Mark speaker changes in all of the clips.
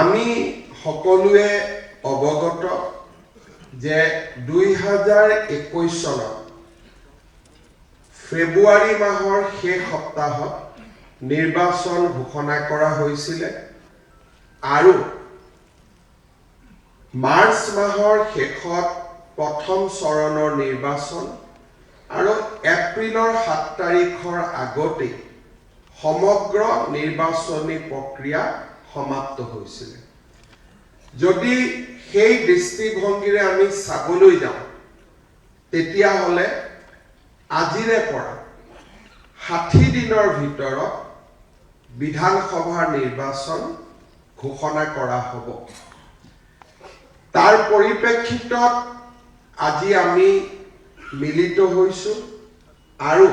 Speaker 1: আমি সকলোৱে অৱগত যে 2021 চনৰ ফেব্ৰুৱাৰী মাহৰ শেষ সপ্তাহত নিৰ্বাচন ঘোষণা কৰা হৈছিল আৰু মাৰ্চ মাহৰ শেষত প্ৰথম চৰণৰ নিৰ্বাচন আৰু এপ্ৰিলৰ 7 তাৰিখৰ আগতে সমগ্ৰ নিৰ্বাচনী প্ৰক্ৰিয়া সমাপ্ত হৈছিল। যদি সেই দৃষ্টিভংগীৰে আমি চাবলৈ যাওঁ তেতিয়া হলে আজিৰে পৰা 60 দিনৰ ভিতৰত বিধানসভাৰ নিৰ্বাচন ঘোষণা কৰা হ'ব। তাৰ পৰিপ্ৰেক্ষিতত আজি আমি মিলিত হৈছো আৰু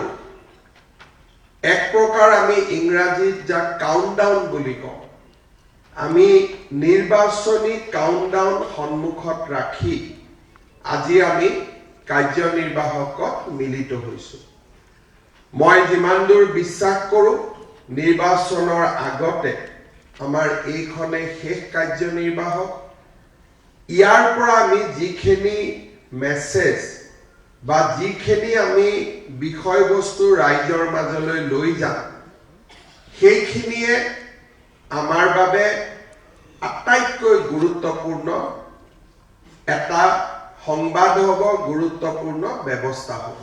Speaker 1: এক প্ৰকাৰ আমি ইংৰাজীত যাক কাউণ্টডাউন বুলি কওঁ, আমি নিৰ্বাচনী কাউণ্টডাউন সন্মুখত ৰাখি আজি আমি কাৰ্যনিৰ্বাহকত মিলিত হৈছো। মই যিমান দূৰ বিশ্বাস কৰোঁ নিৰ্বাচনৰ আগতে আমাৰ এইখনে শেষ কাৰ্যনিৰ্বাহক। ইয়াৰ পৰা আমি যিখিনি মেছেজ বা যিখিনি আমি বিষয়বস্তু ৰাইজৰ মাজলৈ লৈ যাম সেইখিনিয়ে আমাৰ বাবে আটাইতকৈ গুৰুত্বপূৰ্ণ এটা সংবাদ হ'ব, গুৰুত্বপূৰ্ণ ব্যৱস্থা হ'ব।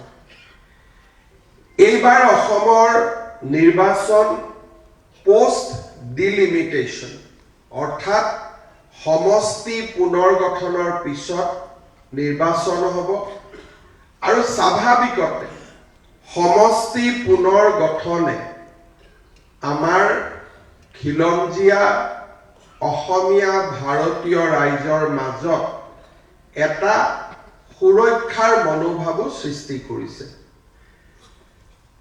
Speaker 1: এইবাৰ অসমৰ নিৰ্বাচন পোষ্ট ডিলিমিটেশ্যন অৰ্থাৎ সমষ্টি পুনৰ্গঠনৰ পিছত নিৰ্বাচন হ'ব আৰু স্বাভাৱিকতে সমষ্টি পুনৰ্গঠনে আমাৰ খিলঞ্জীয়া অসমীয়া ভাৰতীয় ৰাইজৰ মাজত এটা সুৰক্ষাৰ মনোভাৱো সৃষ্টি কৰিছে।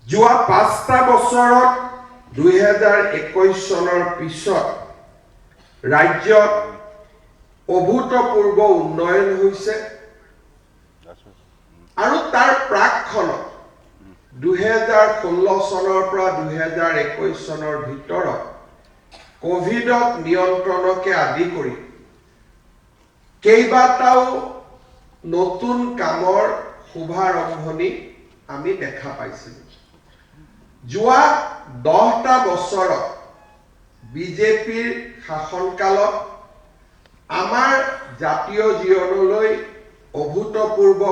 Speaker 1: যোৱা 5টা বছৰত 2021 চনৰ পিছত ৰাজ্যত অভূতপূৰ্ব উন্নয়ন হৈছে আৰু তাৰ প্ৰাকখনত 2016 চনৰ পৰা 2021 চনৰ ভিতৰত কোভিডক নিয়ন্ত্ৰণকে আদি কৰি কেইবাটাও নতুন কামৰ শুভাৰম্ভণি আমি দেখা পাইছিলোঁ। যোৱা 10টা বছৰত বিজেপিৰ শাসনকালত আমাৰ জাতীয় জীৱনলৈ অভূতপূৰ্ব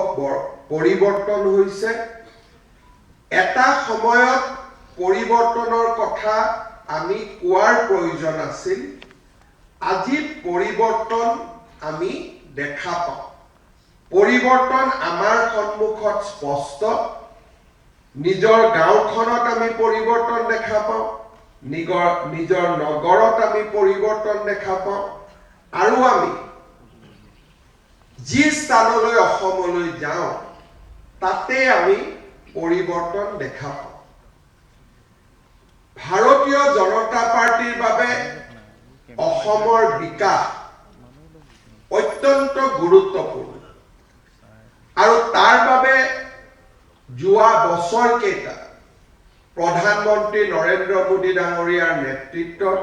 Speaker 1: পৰিৱৰ্তন হৈছে। এটা সময়ত পৰিৱৰ্তনৰ কথা আমি কোৱাৰ প্ৰয়োজন আছিল। আজি পৰিৱৰ্তন আমি দেখা পাওঁ। পৰিৱৰ্তন আমাৰ সন্মুখত স্পষ্ট। নিজৰ গাঁওখনত আমি পৰিৱৰ্তন দেখা পাওঁ, নিজৰ নগৰত আমি পৰিৱৰ্তন দেখা পাওঁ আৰু আমি যি স্থানলৈ অসমলৈ যাওঁ তাতে আমি পৰিৱৰ্তন দেখা পাওঁ। ভাৰতীয় জনতা পাৰ্টিৰ বাবে অসমৰ বিকাশ অত্যন্ত গুৰুত্বপূৰ্ণ আৰু তাৰ বাবে যোৱা বছৰ কেইটা প্ৰধানমন্ত্ৰী নৰেন্দ্ৰ মোদী ডাঙৰীয়াৰ নেতৃত্বত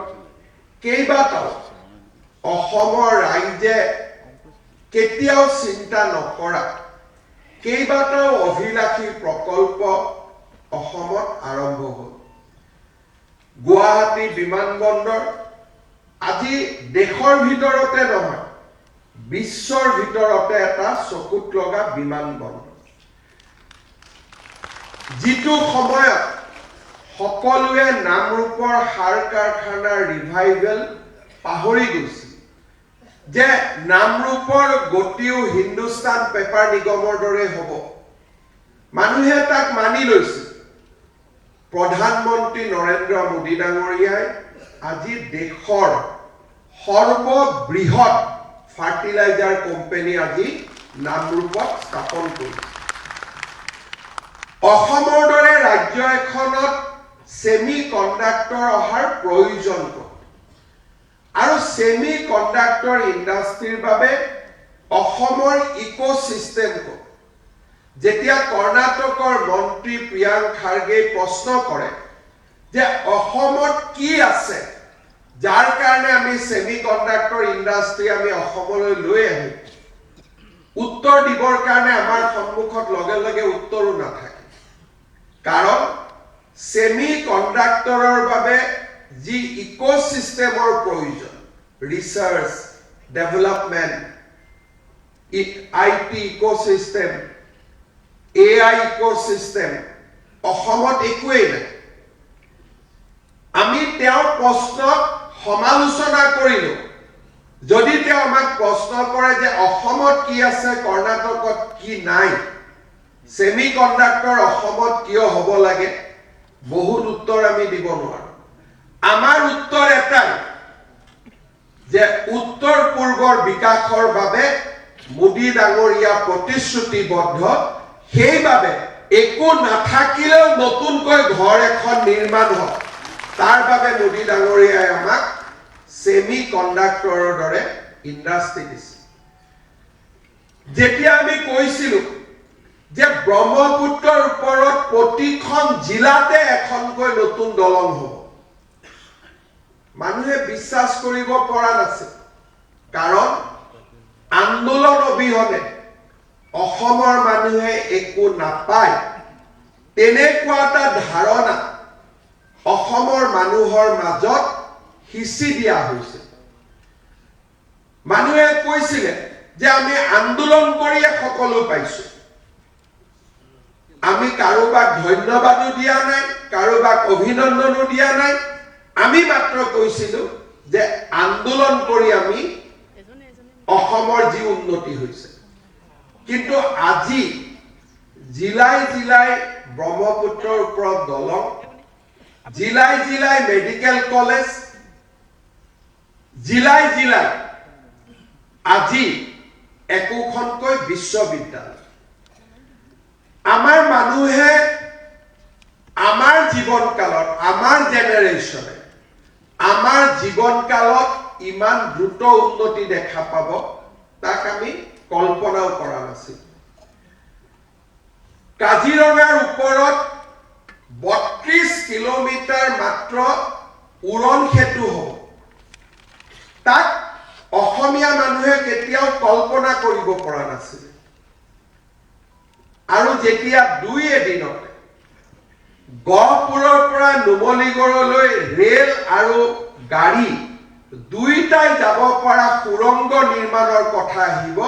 Speaker 1: কেইবাটাও অসমৰ ৰাইজে কেতিয়াও চিন্তা নকৰা কেইবাটাও অভিলাষী প্ৰকল্প অসমত আৰম্ভ হ'ল। গুৱাহাটী বিমানবন্দৰ আজি দেশৰ ভিতৰতে নহয় বিশ্বৰ ভিতৰতে এটা চকুত লগা বিমানবন্দৰ। যিটো সময়ত সকলোৱে নামৰূপৰ সাৰ কাৰখানাৰ ৰিভাইভেল পাহৰি গৈছিল, যে নামৰূপৰ গতিও হিন্দুস্তান পেপাৰ নিগমৰ দৰে হ'ব, মানুহে তাক মানি লৈছিল। প্ৰধানমন্ত্ৰী নৰেন্দ্ৰ মোদী ডাঙৰীয়াই আজি দেশৰ সৰ্ববৃহৎ ফাৰ্টিলাইজাৰ কোম্পানী আজি নামৰূপত স্থাপন কৰিছে। অসমৰ দৰে ৰাজ্য এখনত সেমি কণ্ডাক্টৰ অহাৰ প্ৰয়োজন আৰু সেমি কণ্ডাক্টৰ ইণ্ডাষ্ট্ৰীৰ বাবে অসমৰ ইকোচিষ্টেম ক'ত? যেতিয়া কৰ্ণাটকৰ মন্ত্ৰী প্ৰিয়াংক খাৰ্গে প্ৰশ্ন কৰে যে অসমত কি আছে যাৰ কাৰণে আমি সেমি কণ্ডাক্টৰ ইণ্ডাষ্ট্ৰি আমি অসমলৈ লৈ আহি উত্তৰ দিবৰ কাৰণে আমাৰ সন্মুখত লগে লগে উত্তৰো নাথাকে কাৰণ সেমি কণ্ডাক্টৰৰ বাবে যি ইকোসিস্টেমৰ প্ৰয়োজন research development IT ecosystem AI ecosystem অসমত একোৱেই নাই আমি তেওঁৰ প্ৰশ্নক সমালোচনা কৰিলো যদি তেওঁ আমাক প্ৰশ্ন কৰে যে অসমত কি আছে কৰ্ণাটকত কি নাই সেমি কণ্ডাক্টৰ অসমত কিয় হ'ব লাগে বহুত উত্তৰ আমি দিব নোৱাৰো আমাৰ উত্তৰ এটাই যে উত্তৰ পূৰ্বৰ বিকাশৰ বাবে মোদী ডাঙৰীয়া প্ৰতিশ্ৰুতিবদ্ধ সেইবাবে একো নাথাকিলেও নতুনকৈ ঘৰ এখন নিৰ্মাণ হয় তাৰ বাবে মোদী ডাঙৰীয়াই আমাক সেমি কণ্ডাক্টৰৰ দৰে ইণ্ডাষ্ট্ৰি দিছে যেতিয়া আমি কৈছিলো যে ব্ৰহ্মপুত্ৰৰ ওপৰত প্ৰতিখন জিলাতে এখনকৈ নতুন দলং হ'ব মানুহে বিশ্বাস কৰিব পৰা নাছিল কাৰণ আন্দোলন অবিহনে অসমৰ মানুহে একো নাপায় তেনেকুৱা এটা ধাৰণা অসমৰ মানুহৰ মাজত হিচি দিয়া হৈছে মানুহে কৈছিলে যে আমি আন্দোলন কৰিয়ে সকলো পাইছো আমি কাৰোবাক ধন্যবাদো দিয়া নাই কাৰোবাক অভিনন্দনো দিয়া নাই আমি মাত্ৰ কৈছিলো যে আন্দোলন কৰি আমি অসমৰ যি উন্নতি হৈছে কিন্তু আজি জিলাই জিলাই ব্ৰহ্মপুত্ৰৰ ওপৰত দলং জিলাই জিলাই মেডিকেল কলেজ জিলাই জিলাই আজি একোখনকৈ বিশ্ববিদ্যালয় আমাৰ মানুহে আমাৰ জীৱনকালত আমাৰ জেনেৰেশ্যনে আমাৰ জীৱনকালত ইমান দ্ৰুত উন্নতি দেখা পাব তাক আমি কল্পনাও কৰা নাছিল কাজিৰঙাৰ ওপৰত 32 কিলোমিটাৰ মাত্ৰ উৰণ সেতু হ'ব তাক অসমীয়া মানুহে কেতিয়াও কল্পনা কৰিব পৰা নাছিল আৰু যেতিয়া দুই এদিনতে গহপুৰৰ পৰা নুমলীগড়লৈ ৰেল আৰু গাড়ী দুইটাই যাব পৰা সুৰংগ নিৰ্মাণৰ কথা আহিব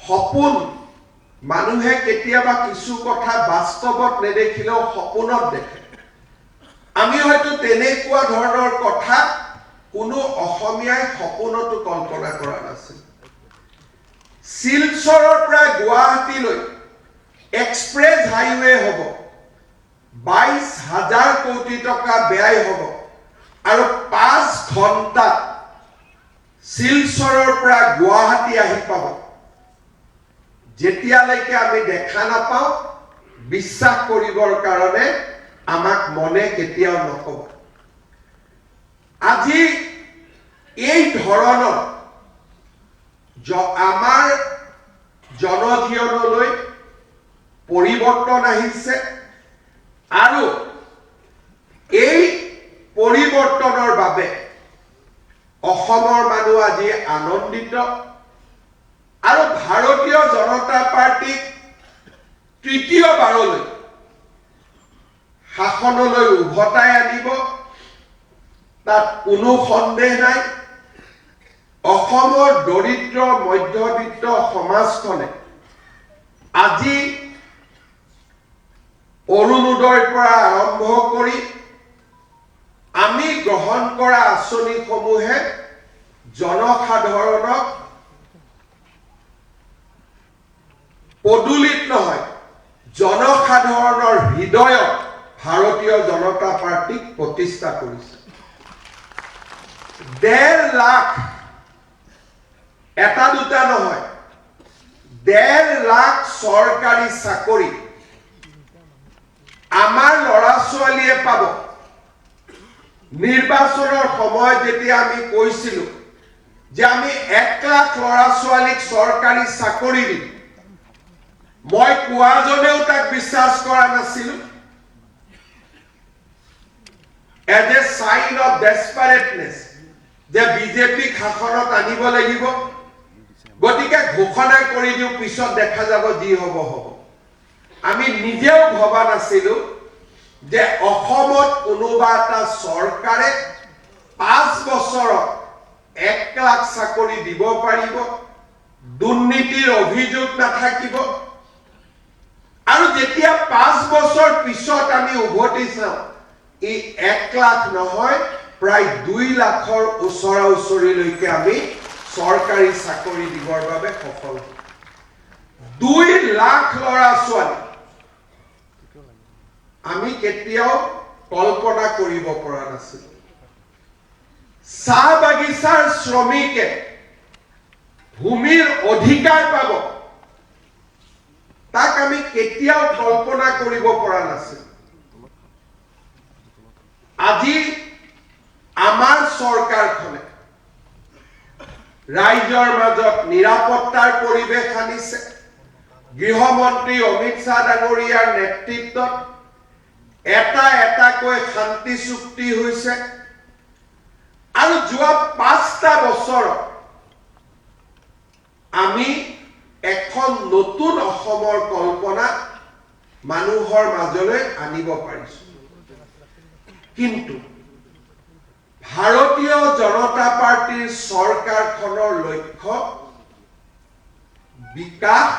Speaker 1: সপোন মানুহে কেতিয়াবা কিছু কথা বাস্তৱত নেদেখিলেও সপোনত দেখে আমি হয়তো তেনেকুৱা ধৰণৰ কথা কোনো অসমীয়াই সপোনতো কল্পনা কৰা নাছিল শিলচৰৰ পৰা গুৱাহাটীলৈ এক্সপ্ৰেছ হাইৱে হ'ব 22,000 কোটি টকা ব্যয় হ'ব আৰু 5 ঘণ্টা শিলচৰৰ পৰা গুৱাহাটী আহি পাব যেতিয়ালৈকে আমি দেখা নাপাওঁ বিশ্বাস কৰিবৰ কাৰণে আমাক মনে কেতিয়াও নকব আজি এই ধৰণৰ আমাৰ জনজীৱনলৈ পৰিৱৰ্তন আহিছে আৰু এই পৰিৱৰ্তনৰ বাবে অসমৰ মানুহ আজি আনন্দিত আৰু ভাৰতীয় জনতা পাৰ্টিক তৃতীয়বাৰলৈ শাসনলৈ উভতাই আনিব তাত কোনো সন্দেহ নাই অসমৰ দৰিদ্ৰ মধ্যবিত্ত সমাজখনে আজি অৰুণোদয়ৰ পৰা আৰম্ভ কৰি আমি গ্ৰহণ কৰা আঁচনিসমূহে জনসাধাৰণক পদুলিত নহয় জনসাধাৰণৰ হৃদয়ত ভাৰতীয় জনতা পাৰ্টিক প্ৰতিষ্ঠা কৰিছে 1.5 লাখ এটা দুটা নহয় 1.5 লাখ চৰকাৰী চাকৰি আমাৰ ল'ৰা ছোৱালীয়ে পাব নিৰ্বাচনৰ সময়ত যেতিয়া আমি কৈছিলো যে আমি 1 লাখ ল'ৰা ছোৱালীক চৰকাৰী চাকৰি দিম মই কোৱাজনেও তাক বিশ্বাস কৰা নাছিলো as a sign of desperateness যে বিজেপি শাসনত আনিব লাগিব গতিকে ঘোষণা কৰি দিও পিছত দেখা যাব যি হ'ব হ'ব আমি নিজেও ভবা নাছিলো যে অসমত কোনোবা এটা চৰকাৰে 5 বছৰত 1 লাখ চাকৰি দিব পাৰিব দুৰ্নীতিৰ অভিযোগ নাথাকিব আৰু যেতিয়া 5 বছৰ পিছত আমি উভতি চাওঁ এই 1 লাখ নহয় প্ৰায় 2 লাখৰ ওচৰা ওচৰিলৈকে আমি চৰকাৰী চাকৰি দিবৰ বাবে সফল 2 লাখ ল'ৰা ছোৱালী আমি কেতিয়াও কল্পনা কৰিব পৰা নাছিল চাহ বাগিচাৰ শ্ৰমিকে ভূমিৰ অধিকাৰ পাব তাক আমি কেতিয়াও কল্পনা কৰিব পৰা নাছিল আজি আমাৰ চৰকাৰখনে ৰাইজৰ মাজত নিৰাপত্তাৰ পৰিৱেশ আনিছে গৃহমন্ত্ৰী অমিত শাহ ডাঙৰীয়াৰ নেতৃত্বত এটাকৈ শান্তি চুক্তি হৈছে আৰু যোৱা 5টা বছৰত আমি এখন নতুন অসমৰ কল্পনা মানুহৰ মাজলৈ আনিব পাৰিছো কিন্তু ভাৰতীয় জনতা পাৰ্টিৰ চৰকাৰখনৰ লক্ষ্য বিকাশ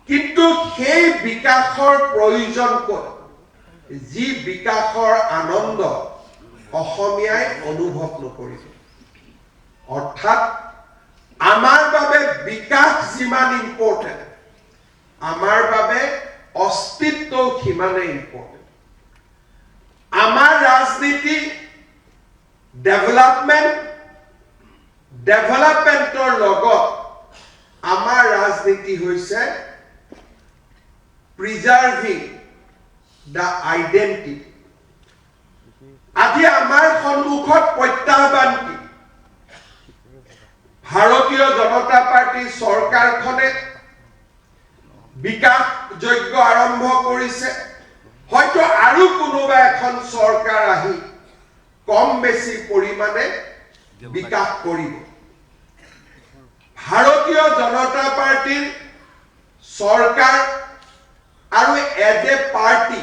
Speaker 1: কিন্তু সেই বিকাশৰ প্ৰয়োজন ক'ত যি বিকাশৰ আনন্দ অসমীয়াই অনুভৱ নকৰিব অৰ্থাৎ আমাৰ বাবে বিকাশ যিমান ইম্পৰ্টেন্ট আমাৰ বাবে অস্তিত্ব সিমানে ইম্পৰ্টেন্ট আমাৰ ৰাজনীতি ডেভেলপমেন্টৰ লগত আমাৰ ৰাজনীতি হৈছে প্ৰিজাৰ্ভিং the identity আজি আমাৰ সন্মুখত প্ৰত্যাহ্বান কি ভাৰতীয় জনতা পাৰ্টি চৰকাৰখনে বিকাশ যজ্ঞ আৰম্ভ কৰিছে হয়তো আৰু কোনোবা এখন চৰকাৰ আহি কম বেছি পৰিমাণে বিকাশ কৰিব ভাৰতীয় জনতা পাৰ্টিৰ চৰকাৰ আৰু এজ এ পাৰ্টি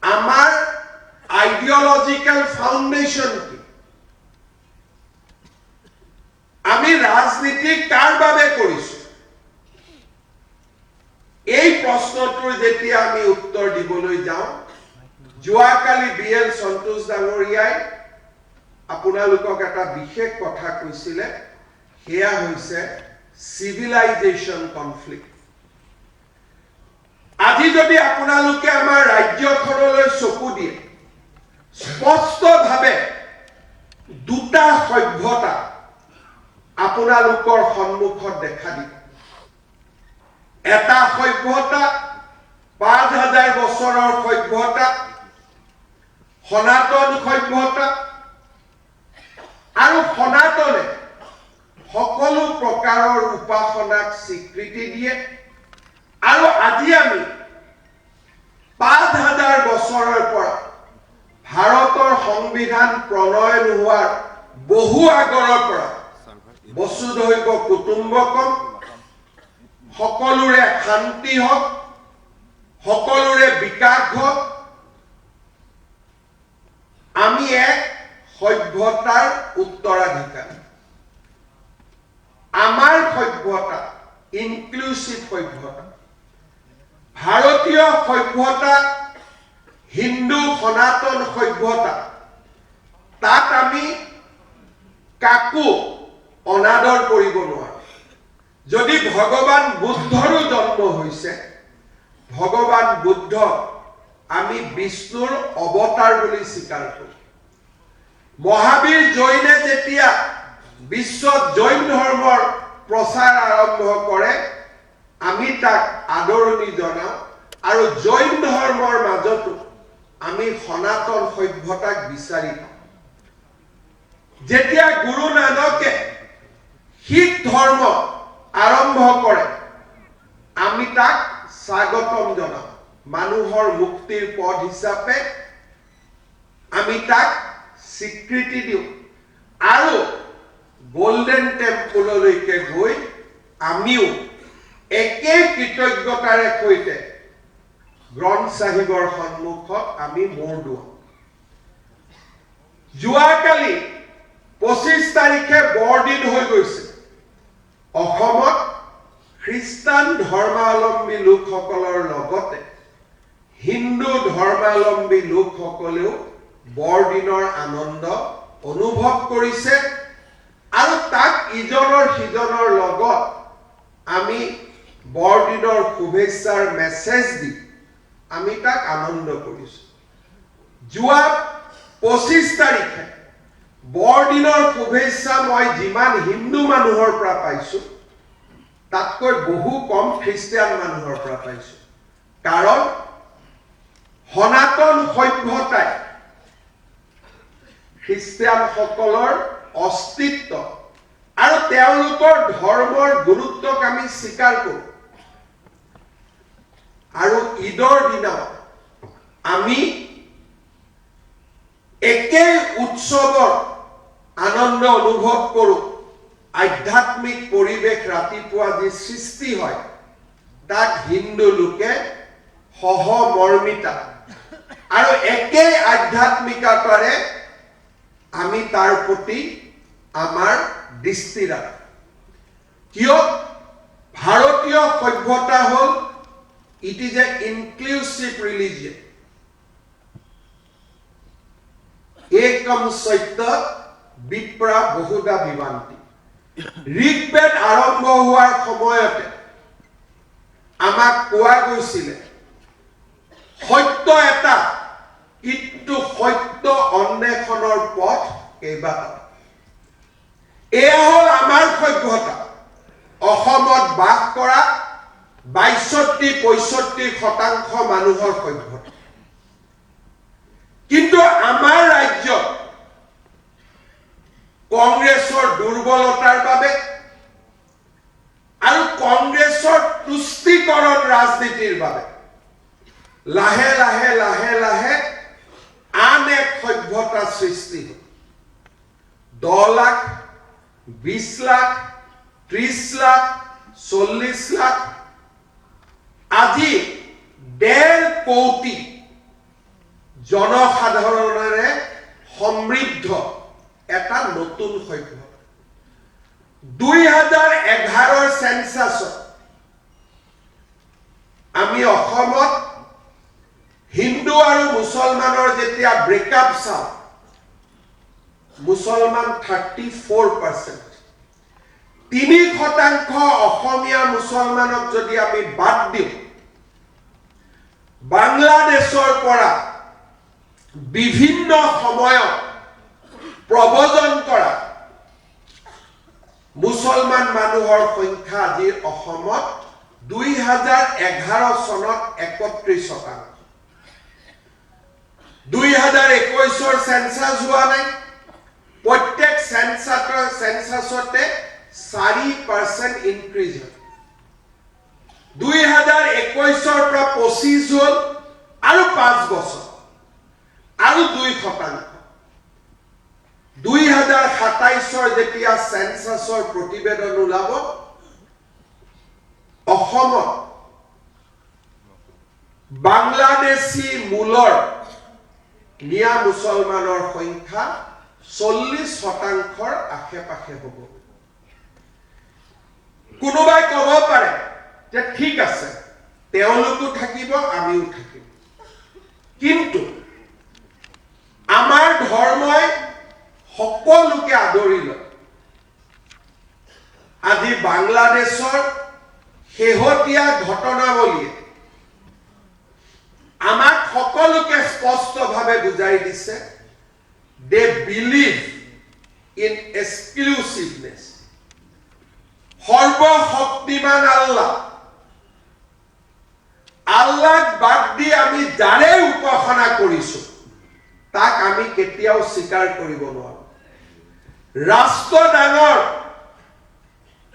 Speaker 1: আমাৰ আইডিওলজিক্যাল ফাউন্ডেশন কি আমি ৰাজনীতি কাৰ বাবে কৰিছো এই প্ৰশ্নটোৰ যেতিয়া আমি উত্তৰ দিবলৈ যাওঁ যোৱাকালি বিএল সন্তোষ ডাঙৰীয়াই আপোনালোকক এটা বিশেষ কথা কৈছিলে সেয়া হৈছে সিভিলাইজেশন কনফ্লিক্ট আজি যদি আপোনালোকে আমাৰ ৰাজ্যখনলৈ চকু দিয়ে স্পষ্টভাৱে দুটা সভ্যতা আপোনালোকৰ সন্মুখত দেখা দিব এটা সভ্যতা 5000 বছৰৰ সভ্যতা সনাতন সভ্যতা আৰু সনাতনে সকলো প্ৰকাৰৰ উপাসনাক স্বীকৃতি দিয়ে আৰু আজি আমি 5000 বছৰৰ পৰা ভাৰতৰ সংবিধান প্ৰণয়ন হোৱাৰ বহু আগৰৰ পৰা বসুধৈৱ কুটুম্বকম সকলোৰে শান্তি হওক সকলোৰে বিকাশ হওক আমি এক সভ্যতাৰ উত্তৰাধিকাৰী আমাৰ সভ্যতা ইনক্লুসিভ সভ্যতা ভাৰতীয় সভ্যতা হিন্দু সনাতন সভ্যতা তাত আমি কাকো অনাদৰ কৰিব নোৱাৰো যদি ভগৱান বুদ্ধৰো জন্ম হৈছে ভগৱান বুদ্ধ আমি বিষ্ণুৰ অৱতাৰ বুলি স্বীকাৰ কৰো মহাবীৰ জৈনে যেতিয়া বিশ্বত জৈন ধৰ্মৰ প্ৰচাৰ আৰম্ভ কৰে আমি তাক আদৰণি জনাও আৰু জৈন ধৰ্মৰ মাজতো আমি সনাতন সভ্যতাক বিচাৰি পাওঁ যেতিয়া গুৰু নানকে শিখ ধৰ্ম আৰম্ভ কৰে আমি তাক স্বাগতম জনাও মানুহৰ মুক্তিৰ পথ হিচাপে আমি তাক স্বীকৃতি দিওঁ আৰু গোল্ডেন টেম্পললৈকে গৈ আমিও একেই কৃতজ্ঞতাৰে সৈতে গ্ৰন্থ চাহিবৰ সন্মুখত আমি মূৰ দুৱাওঁ। যোৱাকালি 25 তাৰিখে বৰদিন হৈ গৈছে। অসমত খ্ৰীষ্টান ধৰ্মাৱলম্বী লোকসকলৰ লগতে হিন্দু ধৰ্মাৱলম্বী লোকসকলেও বৰদিনৰ আনন্দ অনুভৱ কৰিছে আৰু তাক ইজনৰ সিজনৰ লগত আমি বৰদিনৰ শুভেচ্ছাৰ মেছেজ দি আমি তাক আনন্দ কৰিছো। যোৱা 25 তাৰিখে বৰদিনৰ শুভেচ্ছা মই যিমান হিন্দু মানুহৰ পৰা পাইছো তাতকৈ বহু কম খ্ৰীষ্টিয়ান মানুহৰ পৰা পাইছো। কাৰণ সনাতন সভ্যতাই খ্ৰীষ্টিয়ানসকলৰ অস্তিত্ব আৰু তেওঁলোকৰ ধৰ্মৰ গুৰুত্বক আমি স্বীকাৰ কৰোঁ আৰু ঈদৰ দিনা আমি একেই উৎসৱৰ আনন্দ অনুভৱ কৰোঁ। আধ্যাত্মিক পৰিৱেশ ৰাতিপুৱা যি সৃষ্টি হয় তাক হিন্দু লোকে সহমৰ্মিতা আৰু একেই আধ্যাত্মিকতাৰে আমি তাৰ প্ৰতি আমাৰ দৃষ্টি ৰাখোঁ। কিয় ভাৰতীয় সভ্যতা হ'ল it is a inclusive religion. একম সত্য বিপ্ৰা বহুধা বিভান্তি। ঋগ্বেদ আৰম্ভ হোৱাৰ সময়তে আমাক কোৱা গৈছিলে সত্য এটা, কিন্তু সত্য অন্বেষণৰ পথ কেইবাটাও। এয়া হ'ল আমাৰ সভ্যতা। অসমত বাস কৰা 62-65% মানুহৰ সভ্যতা। কিন্তু আমাৰ ৰাজ্যত কংগ্ৰেছৰ দুৰ্বলতাৰ বাবে আৰু কংগ্ৰেছৰ তুষ্টিকৰণ ৰাজনীতিৰ বাবে লাহে লাহে লাহে লাহে আন এক সভ্যতা সৃষ্টি হ'ল। 10 লাখ, 20 লাখ, 30 লাখ, 40 লাখ, আজি 1.5 কোটি জনসাধাৰণেৰে সমৃদ্ধ এটা নতুন সভ্যতা। 2011 সেন্সাছত আমি অসমত হিন্দু আৰু মুছলমানৰ যেতিয়া ব্ৰেকআপ চাওঁ, মুছলমান 34%, 3% অসমীয়া মুছলমানক যদি আমি বাদ দিওঁ, বাংলাদেশৰ পৰা বিভিন্ন সময়ত প্ৰব্ৰজন কৰা মুছলমান মানুহৰ সংখ্যা আজি অসমত 2011 চনত 31%। 2021 সেন্সাস হোৱা নাই। প্ৰত্যেক সেন্সাসতে 4% ইনক্ৰিজ হয়। 2021 পৰা 25 হ'ল আৰু 5 বছৰ আৰু 2%। 2027 যেতিয়া সেন্সাসৰ প্ৰতিবেদন ওলাব, অসমত বাংলাদেশী মূলৰ মিয়া মুছলমানৰ সংখ্যা 40%ৰ আশে-পাশে হ'ব। কোনোবাই ক'ব পাৰে যে ঠিক আছে, তেওঁলোকো থাকিব, আমিও থাকিম, কিন্তু আমাৰ ধৰ্মই সকলোকে আদৰি লয়। আজি বাংলাদেশৰ শেহতীয়া ঘটনাৱলীয়ে আমাক সকলোকে স্পষ্টভাৱে বুজাই দিছে, they believe in exclusiveness. সৰ্বশক্তিমান আল্লাহক বাদ দি আমি যাৰে উপাসনা কৰিছো তাক আমি কেতিয়াও স্বীকাৰ কৰিব নোৱাৰো। ৰাষ্ট্ৰ ডাঙৰ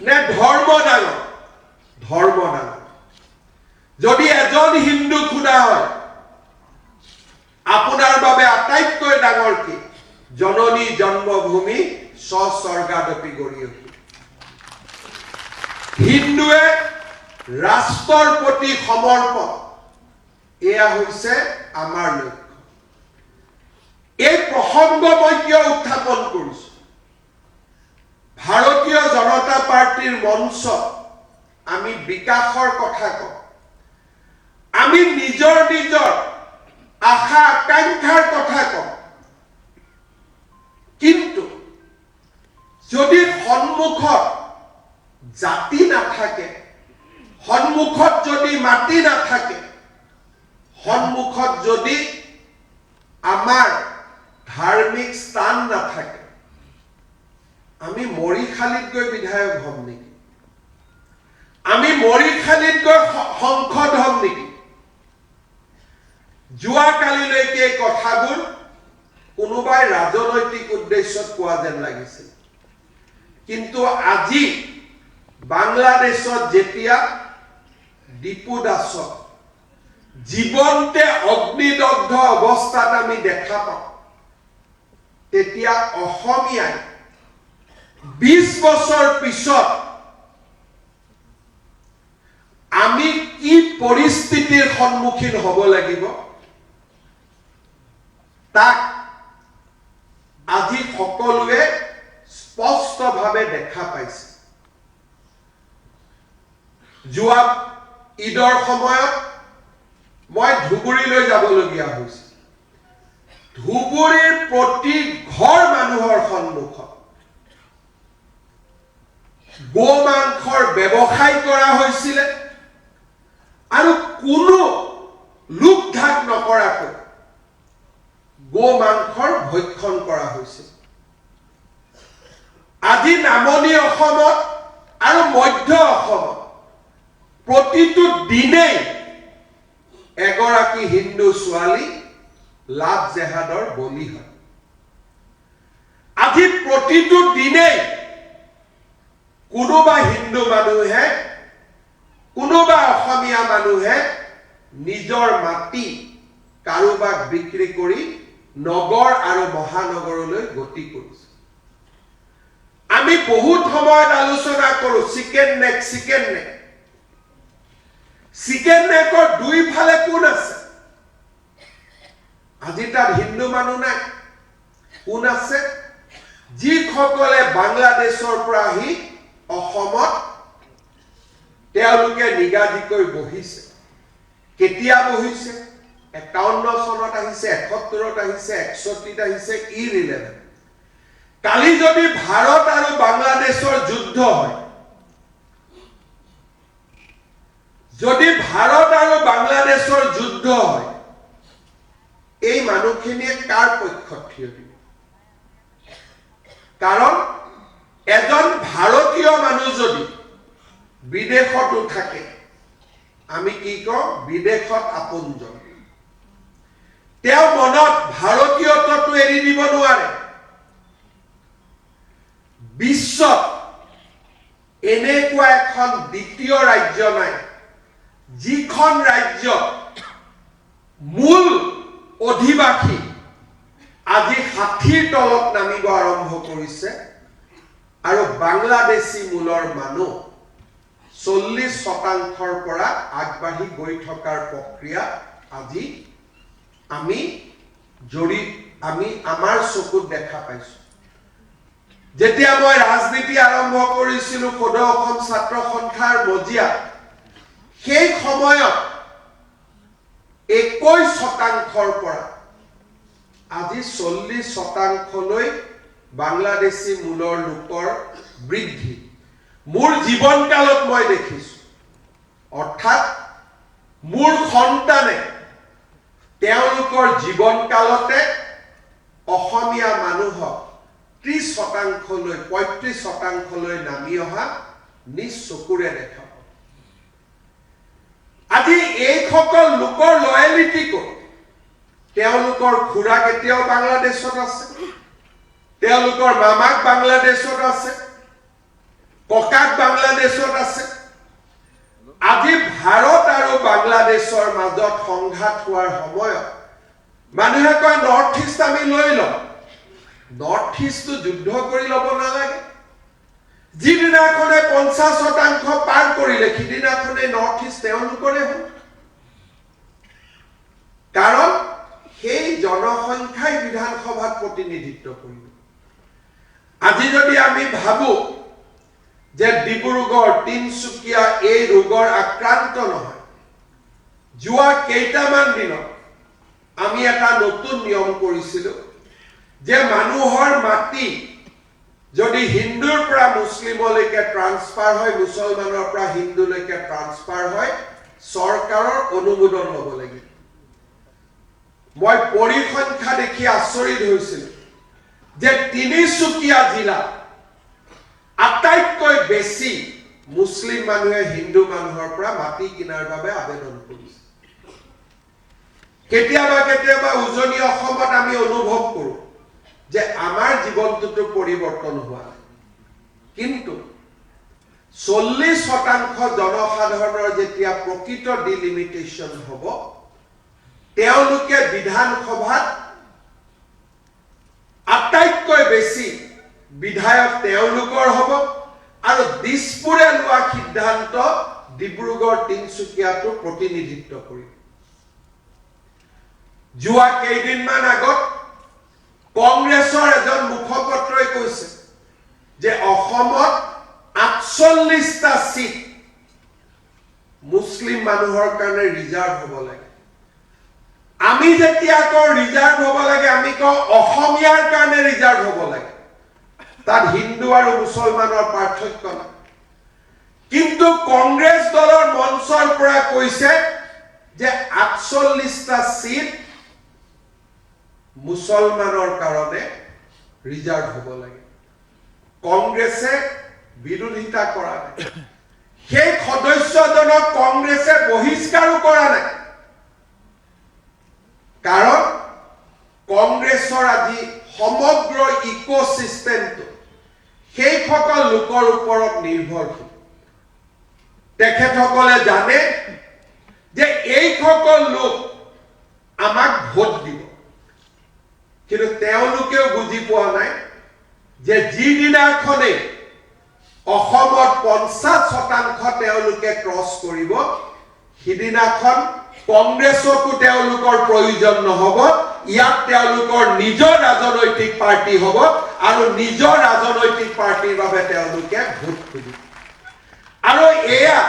Speaker 1: নে ধৰ্ম ডাঙৰ? ধৰ্ম ডাঙৰ। যদি এজন হিন্দু খুদা হয় আপোনাৰ বাবে আটাইতকৈ ডাঙৰ কি জননী জন্মভূমি স্বৰ্গাদপি গৰিয়সী হিন্দুৱে ৰাষ্ট্ৰৰ প্ৰতি সমৰ্পণ এয়া হৈছে আমাৰ লক্ষ্য এই প্ৰসংগ মই কিয় উত্থাপন কৰিছো ভাৰতীয় জনতা পাৰ্টিৰ মঞ্চ আমি বিকাশৰ কথা কওঁ আমি নিজৰ আশা আকাংক্ষাৰ কথা কওঁ কিন্তু যদি সন্মুখত জাতি নাথাকে সন্মুখত যদি মাটি নাথাকে সন্মুখত যদি আমাৰ ধাৰ্মিক স্থান নাথাকে আমি মৰিখালিত গৈ বিধায়ক হ'ম নেকি আমি মৰিখালিত গৈ সংসদ হ'ম নেকি যোৱাকালিলৈকে এই কথাবোৰ কোনোবাই ৰাজনৈতিক উদ্দেশ্যত কোৱা যেন লাগিছিল কিন্তু আজি বাংলাদেশত যেতিয়া দীপু দাসক জীৱন্তে অগ্নিদগ্ধ অৱস্থাত আমি দেখা পাওঁ তেতিয়া অসমীয়াই 20 বছৰ পিছত আমি কি পৰিস্থিতিৰ সন্মুখীন হ'ব লাগিব তাক আজি সকলোৱে স্পষ্টভাৱে দেখা পাইছে যোৱা ঈদৰ সময়ত মই ধুবুৰীলৈ যাবলগীয়া হৈছে ধুবুৰীৰ প্ৰতি ঘৰ মানুহৰ সন্মুখত গোমাংসৰ ব্যৱসায় কৰা হৈছিল আৰু কোনো লোকধাক নকৰাকৈ গোমাংসৰ ভক্ষণ কৰা হৈছিল আজি নামনি অসমত আৰু মধ্য অসমত প্ৰতিটো দিনেই এগৰাকী হিন্দু ছোৱালী লাভ জেহাদৰ বলি হয় আজি প্ৰতিটো দিনেই কোনোবা হিন্দু মানুহে কোনোবা অসমীয়া মানুহে নিজৰ মাটি কাৰোবাক বিক্ৰী কৰি নগৰ আৰু মহানগৰলৈ গতি কৰিছে আমি বহুত সময়ত আলোচনা কৰো চিকেন নেকৰ দুইফালে কোন আছে আজি তাত হিন্দু মানুহ নাই কোন আছে যিসকলে বাংলাদেশৰ পৰা আহি অসমত তেওঁলোকে নিগাজিকৈ বহিছে কেতিয়া বহিছে 51 চনত আহিছে 71ত আহিছে 61ত আহিছে ইৰিলেভেন্ট কালি যদি ভাৰত আৰু বাংলাদেশৰ যুদ্ধ হয় যদি ভাৰত আৰু বাংলাদেশৰ যুদ্ধ হয় এই মানুহখিনিয়ে কাৰ পক্ষত থিয় দিব কাৰণ এজন ভাৰতীয় মানুহ যদি বিদেশতো থাকে আমি কি কওঁ বিদেশত আপোনজন তেওঁ মনত ভাৰতীয়ত্বটো এৰি দিব নোৱাৰে বিশ্বত এনেকুৱা এখন দ্বিতীয় ৰাজ্য নাই যিখন ৰাজ্য মূল অধিবাসী আজি 60ৰ তলত নামিব আৰম্ভ কৰিছে আৰু বাংলাদেশী মূলৰ মানুহ 40% পৰা আগবাঢ়ি গৈ থকাৰ প্ৰক্ৰিয়া আজি আমি আমাৰ চকুত দেখা পাইছো যেতিয়া মই ৰাজনীতি আৰম্ভ কৰিছিলো সদৌ অসম ছাত্ৰ সন্থাৰ মজিয়া সেই সময়ত 21%ৰ পৰা আজি 40%লৈ বাংলাদেশী মূলৰ লোকৰ বৃদ্ধি মোৰ জীৱনকালত মই দেখিছো অৰ্থাৎ মোৰ সন্তানে তেওঁলোকৰ জীৱনকালতে অসমীয়া মানুহক 30%লৈ 35%লৈ নামি অহা নিজ চকুৰে দেখা আজি এইসকল লোকৰ লয়ালিটি ক'ত তেওঁলোকৰ খুৰা কেতিয়াও বাংলাদেশত আছে তেওঁলোকৰ মামাক বাংলাদেশত আছে ককাক বাংলাদেশত আছে আজি ভাৰত আৰু বাংলাদেশৰ মাজত সংঘাত হোৱাৰ সময়ত মানুহে কয় নৰ্থ ইষ্ট আমি লৈ লম নৰ্থ ইষ্টটো যুদ্ধ কৰি ল'ব নালাগে যিদিনাখনে 50% পাৰ কৰিলে সিদিনাখনে নৰ্থ ইষ্ট তেওঁলোকৰে হ'ল কাৰণ সেই জনসংখ্যাই বিধানসভাত প্ৰতিনিধিত্ব কৰিব আজি যদি আমি ভাবো যে ডিব্ৰুগড় তিনচুকীয়া এই ৰোগৰ আক্ৰান্ত নহয় যোৱা কেইটামান দিনত আমি এটা নতুন নিয়ম কৰিছিলো যে মানুহৰ মাটি যদি হিন্দুৰ পৰা মুছলিমলৈকে ট্ৰান্সফাৰ হয় মুছলমানৰ পৰা হিন্দুলৈকে ট্ৰান্সফাৰ হয় চৰকাৰৰ অনুমোদন ল'ব লাগিব মই পৰিসংখ্যা দেখি আচৰিত হৈছিলো যে তিনিচুকীয়া জিলা আটাইতকৈ বেছি মুছলিম মানুহে হিন্দু মানুহৰ পৰা মাটি কিনাৰ বাবে আবেদন কৰিছে কেতিয়াবা উজনি অসমত আমি অনুভৱ কৰো যে আমাৰ জীৱনটোতো পৰিৱৰ্তন হোৱা কিন্তু 40% জনসাধাৰণৰ যেতিয়া প্ৰকৃত ডিলিমিটেশন হ'ব তেওঁলোকে বিধানসভাত আটাইতকৈ বেছি বিধায়ক তেওঁলোকৰ হ'ব আৰু দিছপুৰে লোৱা সিদ্ধান্ত ডিব্ৰুগড় তিনচুকীয়াটো প্ৰতিনিধিত্ব কৰিব যোৱা কেইদিনমান আগত কংগ্ৰেছৰ এজন মুখপত্ৰই কৈছে যে অসমত 48টা সিট মুছলিম মানুহৰ কাৰণে ৰিজাৰ্ভ হ'ব লাগে আমি যেতিয়া কওঁ ৰিজাৰ্ভ হ'ব লাগে আমি কওঁ অসমীয়াৰ কাৰণে ৰিজাৰ্ভ হ'ব লাগে তাত হিন্দু আৰু মুছলমানৰ পাৰ্থক্য নাই কিন্তু কংগ্ৰেছ দলৰ মঞ্চৰ পৰা কৈছে যে 48টা সিট মুছলমানৰ কাৰণে ৰিজাৰ্ভ হ'ব লাগে কংগ্ৰেছে বিৰোধিতা কৰা নাই সেই সদস্যজনক কংগ্ৰেছে বহিষ্কাৰো কৰা নাই কাৰণ কংগ্ৰেছৰ আজি সমগ্ৰ ইকোসিস্টেমটো সেই সকল লোকৰ ওপৰত নিৰ্ভৰশীল তেখেতসকলে জানে যে এই সকল লোক আমাক ভোট দিব কিন্তু তেওঁলোকেও বুজি পোৱা নাই যে যিদিনাখনে অসমত 50% তেওঁলোকে ক্ৰছ কৰিব সিদিনাখন কংগ্ৰেছকো তেওঁলোকৰ প্ৰয়োজন নহব ইয়াত তেওঁলোকৰ নিজৰ ৰাজনৈতিক পাৰ্টি হ'ব আৰু নিজৰ ৰাজনৈতিক পাৰ্টিৰ বাবে তেওঁলোকে ভোট খুজিব আৰু এয়া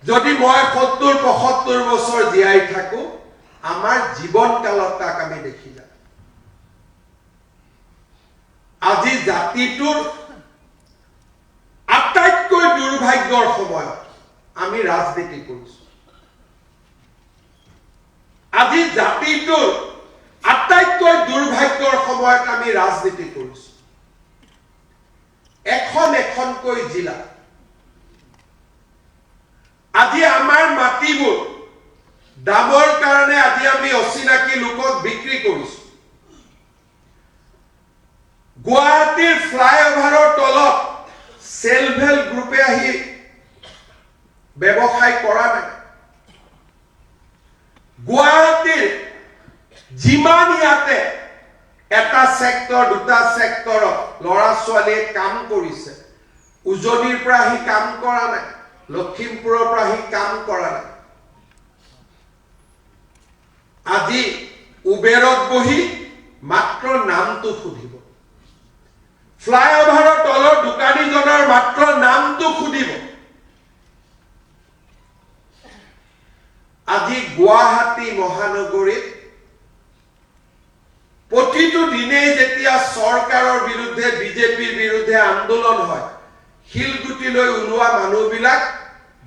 Speaker 1: যদি মই 70-75 বছৰ জীয়াই থাকো আমাৰ জীৱন কালত তাক আমি দেখি যাম আজি জাতিটোৰ আটাইতকৈ দুৰ্ভাগ্যৰ সময়ত আমি ৰাজনীতি কৰিছো আজি জাতিটোৰ আটাইতকৈ দুৰ্ভাগ্যৰ সময়ত আমি ৰাজনীতি কৰিছো এখনকৈ জিলা আজি আমাৰ মাটিবোৰ দামৰ কাৰণে আজি আমি অচিনাকি লোকক বিক্ৰী কৰিছো গুৱাহাটীৰ ফ্লাইঅভাৰৰ তলত সেলফ হেল্প গ্ৰুপে আহি ব্যৱসায় কৰা নাই গুৱাহাটীৰ যিমান ইয়াতে এটা সেক্টৰ দুটা সেক্টৰত লৰা ছোৱালীয়ে কাম কৰিছে উজনিৰ পৰা আহি কাম কৰা নাই লখিমপুৰৰ পৰা আহি কাম কৰা নাই আজি উবেৰত বহি মাত্ৰ নামটো সুধিব ফ্লাইঅভাৰৰ তলৰ দোকানীজনৰ মাত্ৰ নামটো সুধিব আজি গুৱাহাটী মহানগৰীত প্ৰতিটো দিনেই যেতিয়া চৰকাৰৰ বিৰুদ্ধে বিজেপিৰ বিৰুদ্ধে আন্দোলন হয় শিলগুটিলৈ ওলোৱা মানুহবিলাক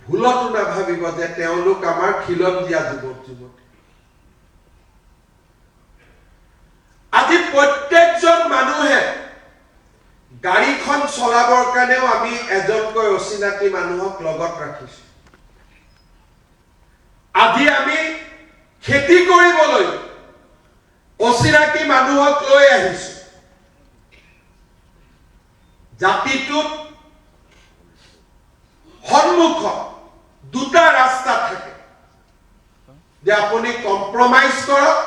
Speaker 1: ভুলতো নাভাবিব যে তেওঁলোক আমাৰ খিলঞ্জীয়া যুৱক যুৱতী আজি প্ৰত্যেকজন মানুহে গাড়ীখন চলাবৰ কাৰণেও আমি এজনকৈ অচিনাকি মানুহক লগত ৰাখিছো আজি আমি খেতি কৰিবলৈ অচিনাকি মানুহক লৈ আহিছো জাতিটোত সন্মুখত দুটা ৰাস্তা থাকে যে আপুনি কম্প্ৰমাইজ কৰক